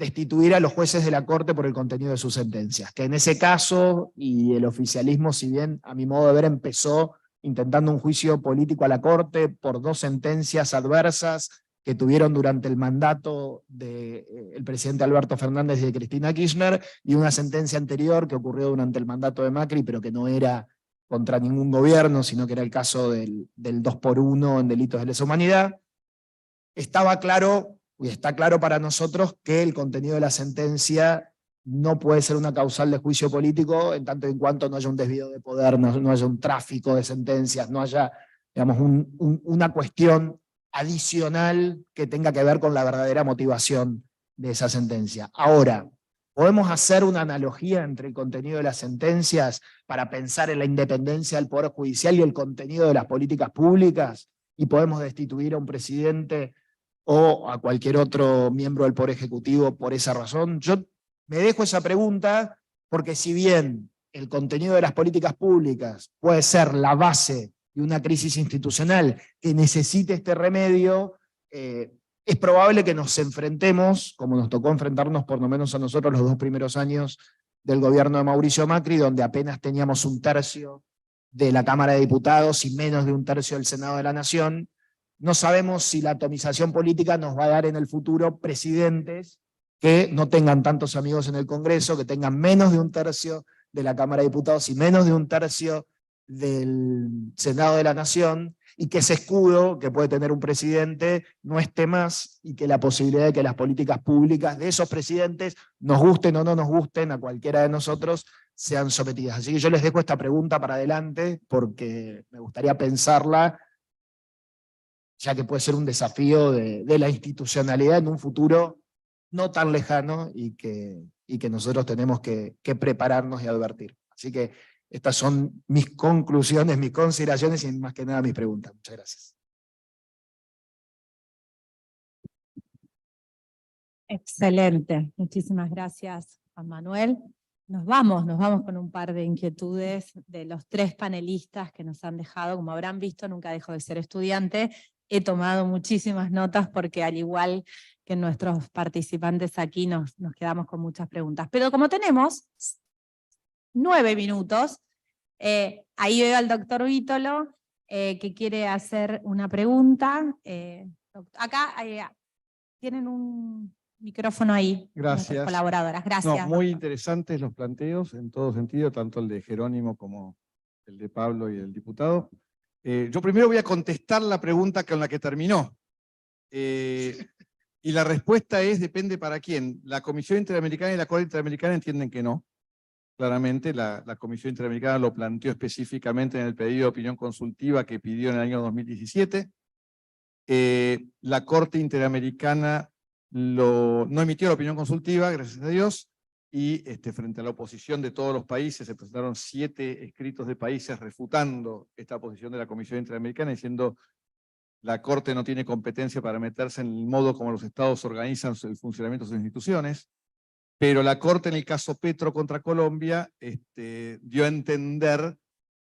destituir a los jueces de la Corte por el contenido de sus sentencias. Que en ese caso, y el oficialismo, si bien a mi modo de ver empezó intentando un juicio político a la Corte por 2 sentencias adversas que tuvieron durante el mandato del presidente Alberto Fernández y de Cristina Kirchner, y una sentencia anterior que ocurrió durante el mandato de Macri, pero que no era contra ningún gobierno, sino que era el caso del 2x1 en delitos de lesa humanidad. Estaba claro, y está claro para nosotros, que el contenido de la sentencia no puede ser una causal de juicio político en tanto y en cuanto no haya un desvío de poder, no haya un tráfico de sentencias, no haya, digamos, una cuestión adicional que tenga que ver con la verdadera motivación de esa sentencia. Ahora, ¿podemos hacer una analogía entre el contenido de las sentencias para pensar en la independencia del Poder Judicial y el contenido de las políticas públicas? ¿Y podemos destituir a un presidente o a cualquier otro miembro del Poder Ejecutivo por esa razón? Yo me dejo esa pregunta porque si bien el contenido de las políticas públicas puede ser la base de una crisis institucional que necesite este remedio, es probable que nos enfrentemos, como nos tocó enfrentarnos por lo menos a nosotros los 2 primeros años del gobierno de Mauricio Macri, donde apenas teníamos 1/3 de la Cámara de Diputados y menos de 1/3 del Senado de la Nación. No sabemos si la atomización política nos va a dar en el futuro presidentes que no tengan tantos amigos en el Congreso, que tengan menos de 1/3 de la Cámara de Diputados y menos de 1/3 del Senado de la Nación, y que ese escudo que puede tener un presidente no esté más, y que la posibilidad de que las políticas públicas de esos presidentes, nos gusten o no nos gusten a cualquiera de nosotros, sean sometidas. Así que yo les dejo esta pregunta para adelante, porque me gustaría pensarla, ya que puede ser un desafío de la institucionalidad en un futuro no tan lejano, y que nosotros tenemos que prepararnos y advertir. Así que estas son mis conclusiones, mis consideraciones y más que nada mis preguntas. Muchas gracias. Excelente, muchísimas gracias, Juan Manuel. Nos vamos con un par de inquietudes de los 3 panelistas que nos han dejado. Como habrán visto, nunca dejo de ser estudiante. He tomado muchísimas notas porque, al igual que nuestros participantes aquí, nos quedamos con muchas preguntas. Pero como tenemos 9 minutos, ahí veo al doctor Vítolo que quiere hacer una pregunta. Acá tienen un micrófono ahí. Gracias. Colaboradoras, gracias. No, muy interesantes los planteos en todo sentido, tanto el de Jerónimo como el de Pablo y el diputado. Yo primero voy a contestar la pregunta con la que terminó. Y la respuesta es, depende para quién. La Comisión Interamericana y la Corte Interamericana entienden que no. Claramente la Comisión Interamericana lo planteó específicamente en el pedido de opinión consultiva que pidió en el año 2017. La Corte Interamericana no emitió la opinión consultiva, gracias a Dios, y frente a la oposición de todos los países se presentaron 7 escritos de países refutando esta posición de la Comisión Interamericana, diciendo la Corte no tiene competencia para meterse en el modo como los estados organizan el funcionamiento de sus instituciones. Pero la Corte, en el caso Petro contra Colombia, dio a entender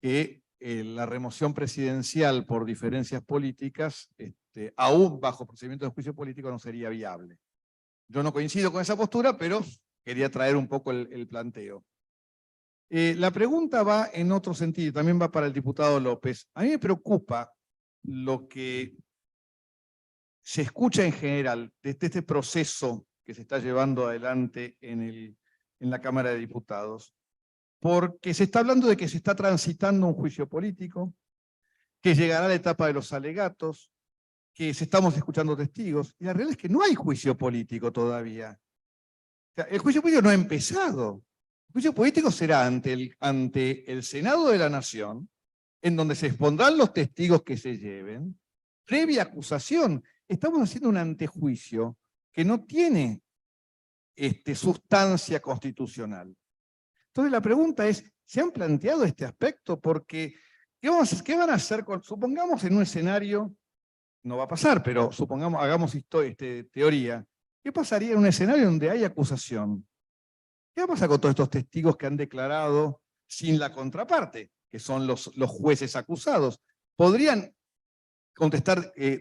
que la remoción presidencial por diferencias políticas, aún bajo procedimiento de juicio político, no sería viable. Yo no coincido con esa postura, pero quería traer un poco el planteo. La pregunta va en otro sentido, también va para el diputado López. A mí me preocupa lo que se escucha en general de este proceso que se está llevando adelante en la Cámara de Diputados, porque se está hablando de que se está transitando un juicio político, que llegará la etapa de los alegatos, que estamos escuchando testigos, y la realidad es que no hay juicio político todavía. O sea, el juicio político no ha empezado. El juicio político será ante el Senado de la Nación, en donde se expondrán los testigos que se lleven, previa acusación. Estamos haciendo un antejuicio que no tiene sustancia constitucional. Entonces la pregunta es, ¿se han planteado este aspecto? Porque, ¿qué van a hacer? Supongamos en un escenario, no va a pasar, pero supongamos, hagamos teoría, ¿qué pasaría en un escenario donde hay acusación? ¿Qué va a pasar con todos estos testigos que han declarado sin la contraparte, que son los jueces acusados? ¿Podrían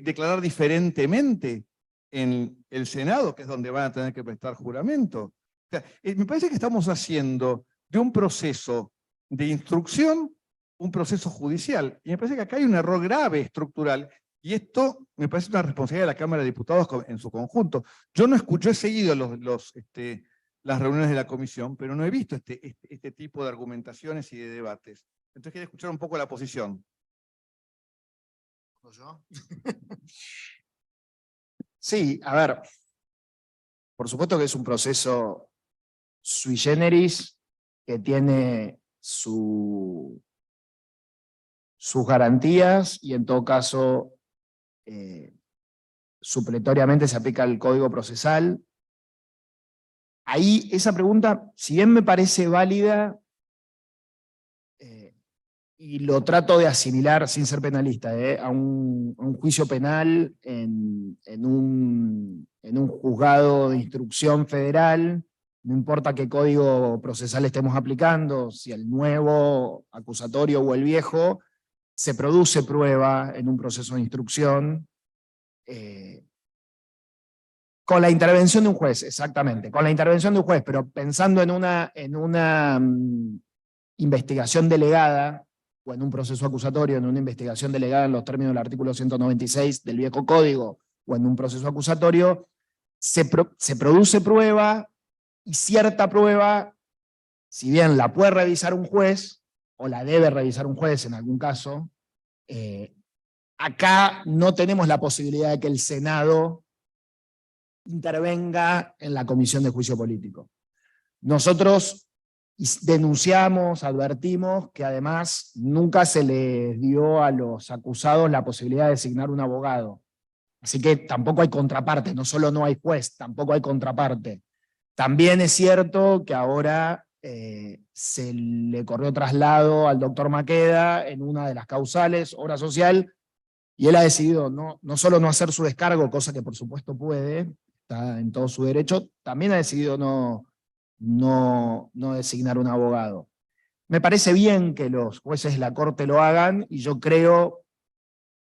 declarar diferentemente en el Senado, que es donde van a tener que prestar juramento. O sea, me parece que estamos haciendo de un proceso de instrucción un proceso judicial. Y me parece que acá hay un error grave estructural, y esto me parece una responsabilidad de la Cámara de Diputados en su conjunto. Yo no escucho, he seguido las reuniones de la comisión, pero no he visto este tipo de argumentaciones y de debates. Entonces quería escuchar un poco la posición. ¿Yo? Sí, a ver, por supuesto que es un proceso sui generis que tiene sus garantías y en todo caso supletoriamente se aplica el Código Procesal. Ahí esa pregunta, si bien me parece válida, y lo trato de asimilar sin ser penalista, a un juicio penal en un juzgado de instrucción federal, no importa qué código procesal estemos aplicando, si el nuevo acusatorio o el viejo, se produce prueba en un proceso de instrucción con la intervención de un juez, exactamente, con la intervención de un juez, pero pensando en una investigación delegada, o en un proceso acusatorio, en una investigación delegada en los términos del artículo 196 del viejo código, o en un proceso acusatorio, se produce prueba, y cierta prueba, si bien la puede revisar un juez, o la debe revisar un juez en algún caso, acá no tenemos la posibilidad de que el Senado intervenga en la comisión de juicio político. Nosotros denunciamos, advertimos que además nunca se les dio a los acusados la posibilidad de designar un abogado. Así que tampoco hay contraparte, no solo no hay juez, tampoco hay contraparte. También es cierto que ahora se le corrió traslado al doctor Maqueda en una de las causales, obra social, y él ha decidido no solo no hacer su descargo, cosa que por supuesto puede, está en todo su derecho, también ha decidido no designar un abogado. Me parece bien que los jueces de la Corte lo hagan, y yo creo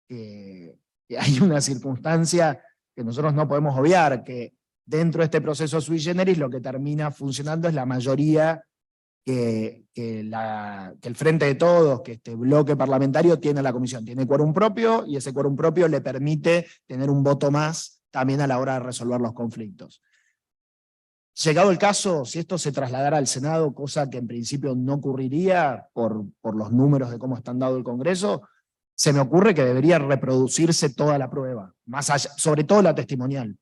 que hay una circunstancia que nosotros no podemos obviar, que dentro de este proceso sui generis lo que termina funcionando es la mayoría que el Frente de Todos, que este bloque parlamentario tiene en la comisión. Tiene quórum propio, y ese quórum propio le permite tener un voto más también a la hora de resolver los conflictos. Llegado el caso, si esto se trasladara al Senado, cosa que en principio no ocurriría por los números de cómo está dado el Congreso, se me ocurre que debería reproducirse toda la prueba, más allá, sobre todo la testimonial.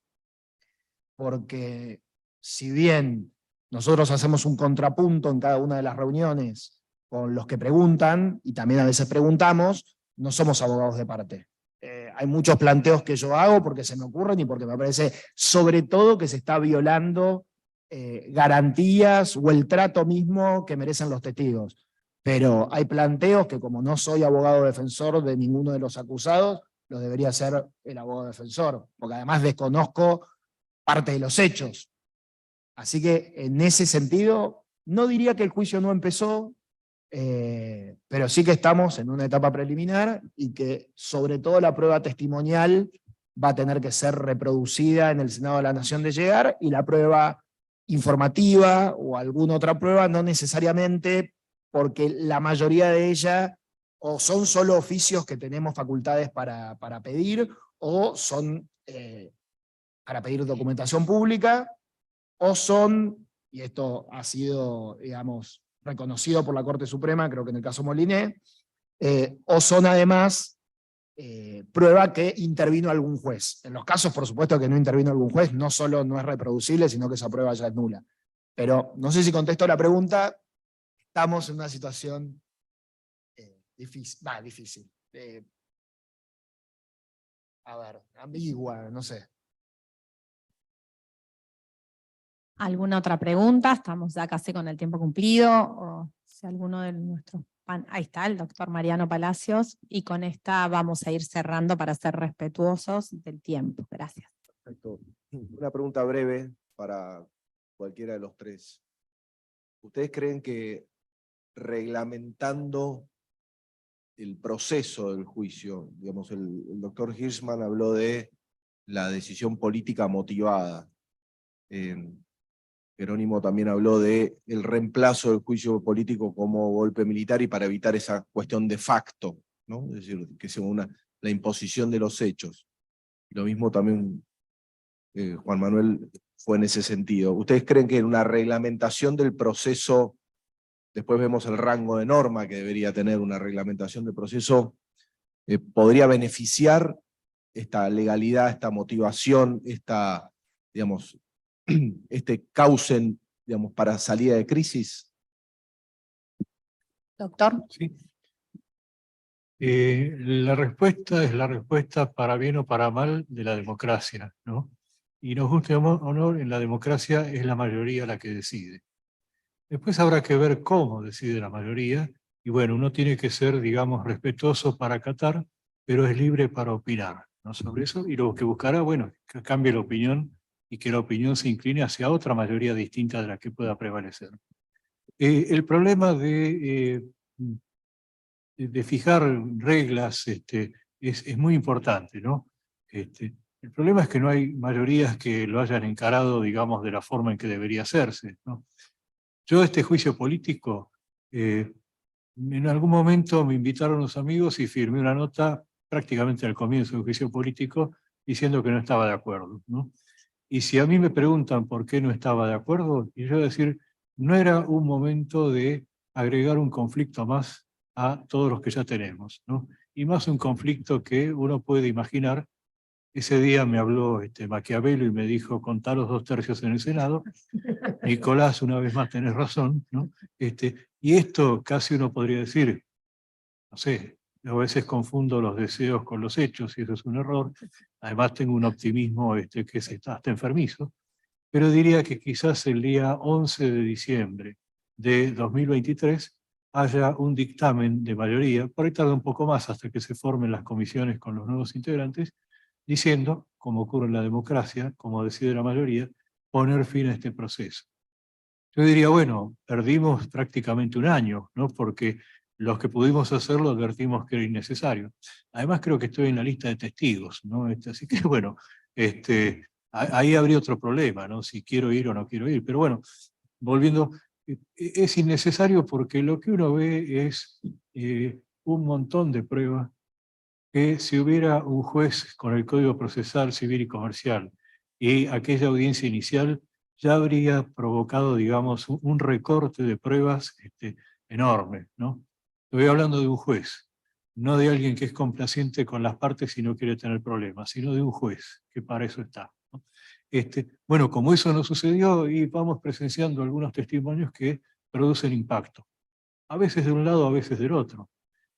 Porque si bien nosotros hacemos un contrapunto en cada una de las reuniones con los que preguntan, y también a veces preguntamos, no somos abogados de parte. Hay muchos planteos que yo hago porque se me ocurren y porque me parece, sobre todo, que se está violando garantías o el trato mismo que merecen los testigos. Pero hay planteos que, como no soy abogado defensor de ninguno de los acusados, lo debería ser el abogado defensor, porque además desconozco parte de los hechos. Así que en ese sentido, no diría que el juicio no empezó, pero sí que estamos en una etapa preliminar, y que sobre todo la prueba testimonial va a tener que ser reproducida en el Senado de la Nación de llegar, y la prueba informativa o alguna otra prueba no necesariamente, porque la mayoría de ellas o son solo oficios que tenemos facultades para pedir, o son para pedir documentación pública, o son, y esto ha sido, digamos, reconocido por la Corte Suprema, creo que en el caso Moliné, o son además prueba que intervino algún juez. En los casos, por supuesto, que no intervino algún juez, no solo no es reproducible, sino que esa prueba ya es nula. Pero no sé si contesto la pregunta. Estamos en una situación difícil. A ver, ambigua, no sé. ¿Alguna otra pregunta? Estamos ya casi con el tiempo cumplido. O si alguno de nuestros... Ahí está, el doctor Mariano Palacios. Y con esta vamos a ir cerrando para ser respetuosos del tiempo. Gracias. Perfecto. Una pregunta breve para cualquiera de los tres. ¿Ustedes creen que reglamentando el proceso del juicio, digamos, el doctor Hirschman habló de la decisión política motivada. Jerónimo también habló de el reemplazo del juicio político como golpe militar y para evitar esa cuestión de facto, ¿no? Es decir, que sea la imposición de los hechos. Lo mismo también Juan Manuel fue en ese sentido. ¿Ustedes creen que en una reglamentación del proceso, después vemos el rango de norma que debería tener una reglamentación del proceso, podría beneficiar esta legalidad, esta motivación, digamos, este cauce, digamos, para salida de crisis? Doctor. Sí. La respuesta es la respuesta para bien o para mal de la democracia, ¿no? Y nos guste o no, en la democracia es la mayoría la que decide. Después habrá que ver cómo decide la mayoría, y bueno, uno tiene que ser, digamos, respetuoso para acatar, pero es libre para opinar, ¿no? Sobre eso, y lo que buscará, bueno, que cambie la opinión y que la opinión se incline hacia otra mayoría distinta de la que pueda prevalecer. El problema de fijar reglas es muy importante, ¿no? El problema es que no hay mayorías que lo hayan encarado, digamos, de la forma en que debería hacerse, ¿no? Yo este juicio político, en algún momento me invitaron los amigos y firmé una nota prácticamente al comienzo del juicio político diciendo que no estaba de acuerdo, ¿no? Y si a mí me preguntan por qué no estaba de acuerdo, y yo voy a decir, no era un momento de agregar un conflicto más a todos los que ya tenemos, ¿no? Y más un conflicto que uno puede imaginar. Ese día me habló Maquiavelo y me dijo, contá los 2/3 en el Senado. Nicolás, una vez más tenés razón, ¿no? Y esto casi uno podría decir, no sé, a veces confundo los deseos con los hechos y eso es un error. Además tengo un optimismo que es hasta enfermizo, pero diría que quizás el día 11 de diciembre de 2023 haya un dictamen de mayoría, por ahí tarda un poco más hasta que se formen las comisiones con los nuevos integrantes, diciendo, como ocurre en la democracia, como decide la mayoría, poner fin a este proceso. Yo diría, bueno, perdimos prácticamente un año, ¿no? Porque los que pudimos hacerlo advertimos que era innecesario. Además creo que estoy en la lista de testigos, ¿no? Así que bueno, ahí habría otro problema, ¿no? Si quiero ir o no quiero ir. Pero bueno, volviendo, es innecesario porque lo que uno ve es un montón de pruebas que si hubiera un juez con el Código Procesal Civil y Comercial y aquella audiencia inicial, ya habría provocado, digamos, un recorte de pruebas enorme, ¿no? Estoy hablando de un juez, no de alguien que es complaciente con las partes y no quiere tener problemas, sino de un juez, que para eso está, ¿no? Bueno, como eso no sucedió, y vamos presenciando algunos testimonios que producen impacto, a veces de un lado, a veces del otro.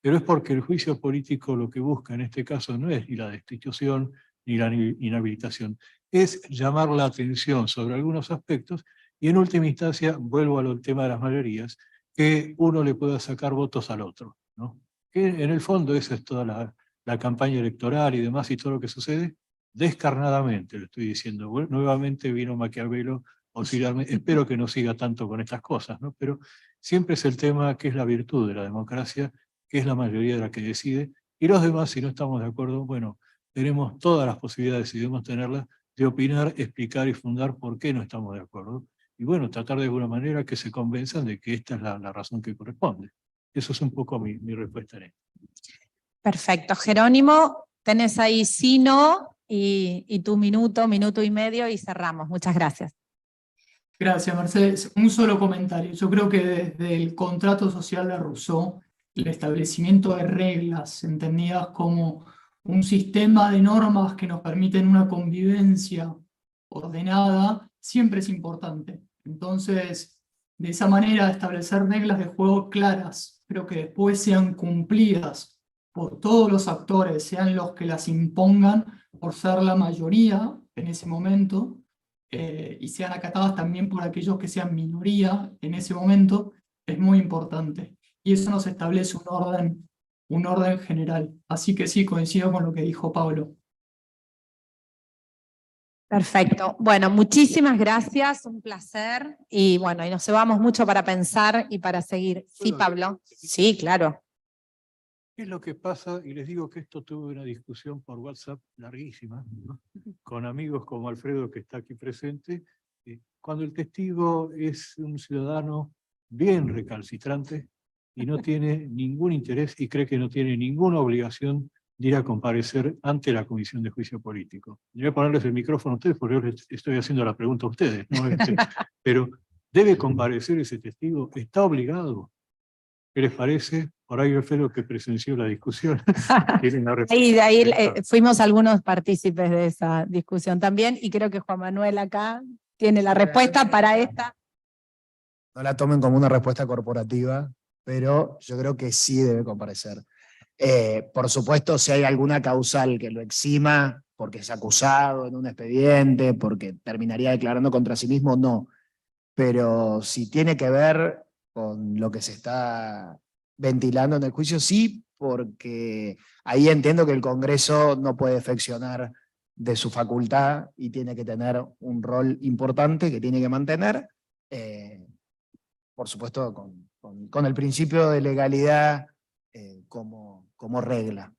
Pero es porque el juicio político lo que busca en este caso no es ni la destitución ni la inhabilitación, es llamar la atención sobre algunos aspectos y en última instancia, vuelvo al tema de las mayorías, que uno le pueda sacar votos al otro, ¿no? Que en el fondo esa es toda la campaña electoral y demás y todo lo que sucede, descarnadamente lo estoy diciendo. Bueno, nuevamente vino Maquiavelo a auxiliarme, espero que no siga tanto con estas cosas, ¿no? Pero siempre es el tema que es la virtud de la democracia, que es la mayoría de la que decide, y los demás, si no estamos de acuerdo, bueno, tenemos todas las posibilidades, si debemos tenerlas, de opinar, explicar y fundar por qué no estamos de acuerdo. Y bueno, tratar de alguna manera que se convenzan de que esta es la razón que corresponde. Eso es un poco mi respuesta en esto. Perfecto. Jerónimo, tenés ahí sí, no, y tu minuto, minuto y medio y cerramos. Muchas gracias. Gracias, Mercedes. Un solo comentario. Yo creo que desde el contrato social de Rousseau, el establecimiento de reglas entendidas como un sistema de normas que nos permiten una convivencia ordenada, siempre es importante. Entonces, de esa manera, establecer reglas de juego claras, pero que después sean cumplidas por todos los actores, sean los que las impongan por ser la mayoría en ese momento, y sean acatadas también por aquellos que sean minoría en ese momento, es muy importante. Y eso nos establece un orden general. Así que sí, coincido con lo que dijo Pablo. Perfecto. Bueno, muchísimas gracias, un placer. Y bueno, y nos llevamos mucho para pensar y para seguir. Sí, Pablo. Sí, claro. ¿Qué es lo que pasa? Y les digo que esto tuve una discusión por WhatsApp larguísima, ¿no? Con amigos como Alfredo, que está aquí presente, cuando el testigo es un ciudadano bien recalcitrante y no tiene ningún interés y cree que no tiene ninguna obligación de ir a comparecer ante la Comisión de Juicio Político. Yo voy a ponerles el micrófono a ustedes porque yo les estoy haciendo la pregunta a ustedes, ¿no? Pero ¿debe comparecer ese testigo? ¿Está obligado? ¿Qué les parece? Por ahí Alfredo, que presenció la discusión. Ahí fuimos algunos partícipes de esa discusión también, y creo que Juan Manuel acá tiene la respuesta para esta. No la tomen como una respuesta corporativa, pero yo creo que sí debe comparecer. Por supuesto, si hay alguna causal que lo exima, porque es acusado en un expediente, porque terminaría declarando contra sí mismo, no. Pero si tiene que ver con lo que se está ventilando en el juicio, sí, porque ahí entiendo que el Congreso no puede defeccionar de su facultad y tiene que tener un rol importante que tiene que mantener, por supuesto con el principio de legalidad como regla.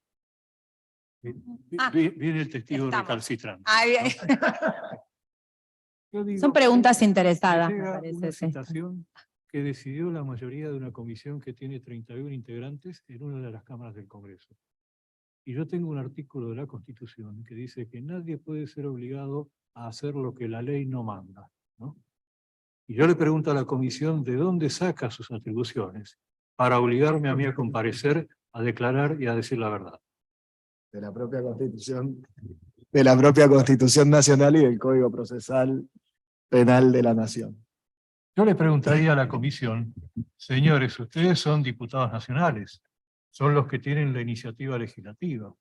Viene el testigo estamos. recalcitrante. ¿No? Son preguntas interesadas, me Llega parece. una citación que decidió la mayoría de una comisión que tiene 31 integrantes en una de las cámaras del Congreso. Y yo tengo un artículo de la Constitución que dice que nadie puede ser obligado a hacer lo que la ley no manda, ¿no? Y yo le pregunto a la comisión de dónde saca sus atribuciones para obligarme a mí a comparecer, a declarar y a decir la verdad. De la propia Constitución Nacional y del Código Procesal Penal de la Nación. Yo le preguntaría a la comisión, señores, ustedes son diputados nacionales, son los que tienen la iniciativa legislativa,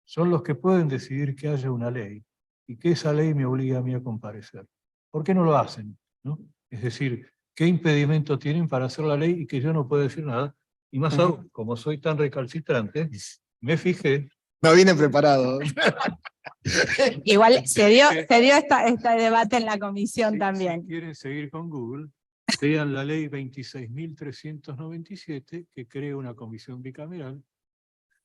son los que pueden decidir que haya una ley y que esa ley me obligue a mí a comparecer. ¿Por qué no lo hacen? ¿No? Es decir, ¿qué impedimento tienen para hacer la ley y que yo no puedo decir nada? Y más aún, como soy tan recalcitrante, me fijé. No vine preparado. Igual se dio este debate en la comisión también. Si quieren seguir con Google, vean la ley 26.397 que crea una comisión bicameral,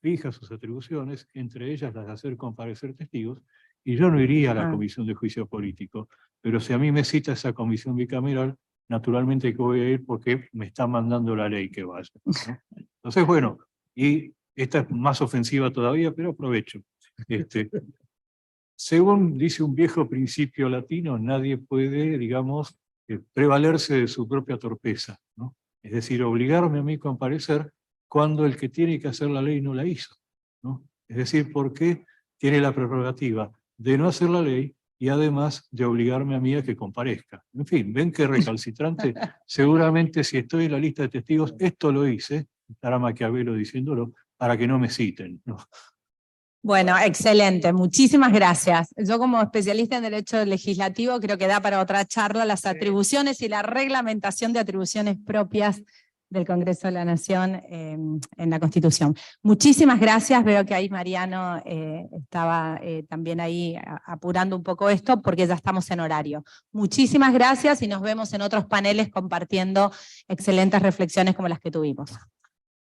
fija sus atribuciones, entre ellas las de hacer comparecer testigos, y yo no iría a la Comisión de Juicio Político, pero si a mí me cita esa comisión bicameral, naturalmente que voy a ir porque me está mandando la ley que vaya, ¿no? Entonces, bueno, y esta es más ofensiva todavía, pero aprovecho. Según dice un viejo principio latino, nadie puede, digamos, prevalerse de su propia torpeza, ¿no? Es decir, obligarme a mí a comparecer cuando el que tiene que hacer la ley no la hizo, ¿no? Es decir, porque tiene la prerrogativa de no hacer la ley y además de obligarme a mí a que comparezca. En fin, ven que recalcitrante. Seguramente si estoy en la lista de testigos, esto lo hice, estará Maquiavelo diciéndolo, para que no me citen, ¿no? Bueno, excelente, muchísimas gracias. Yo como especialista en derecho legislativo creo que da para otra charla las atribuciones y la reglamentación de atribuciones propias del Congreso de la Nación en la Constitución. Muchísimas gracias, veo que ahí Mariano estaba también ahí apurando un poco esto porque ya estamos en horario. Muchísimas gracias y nos vemos en otros paneles compartiendo excelentes reflexiones como las que tuvimos.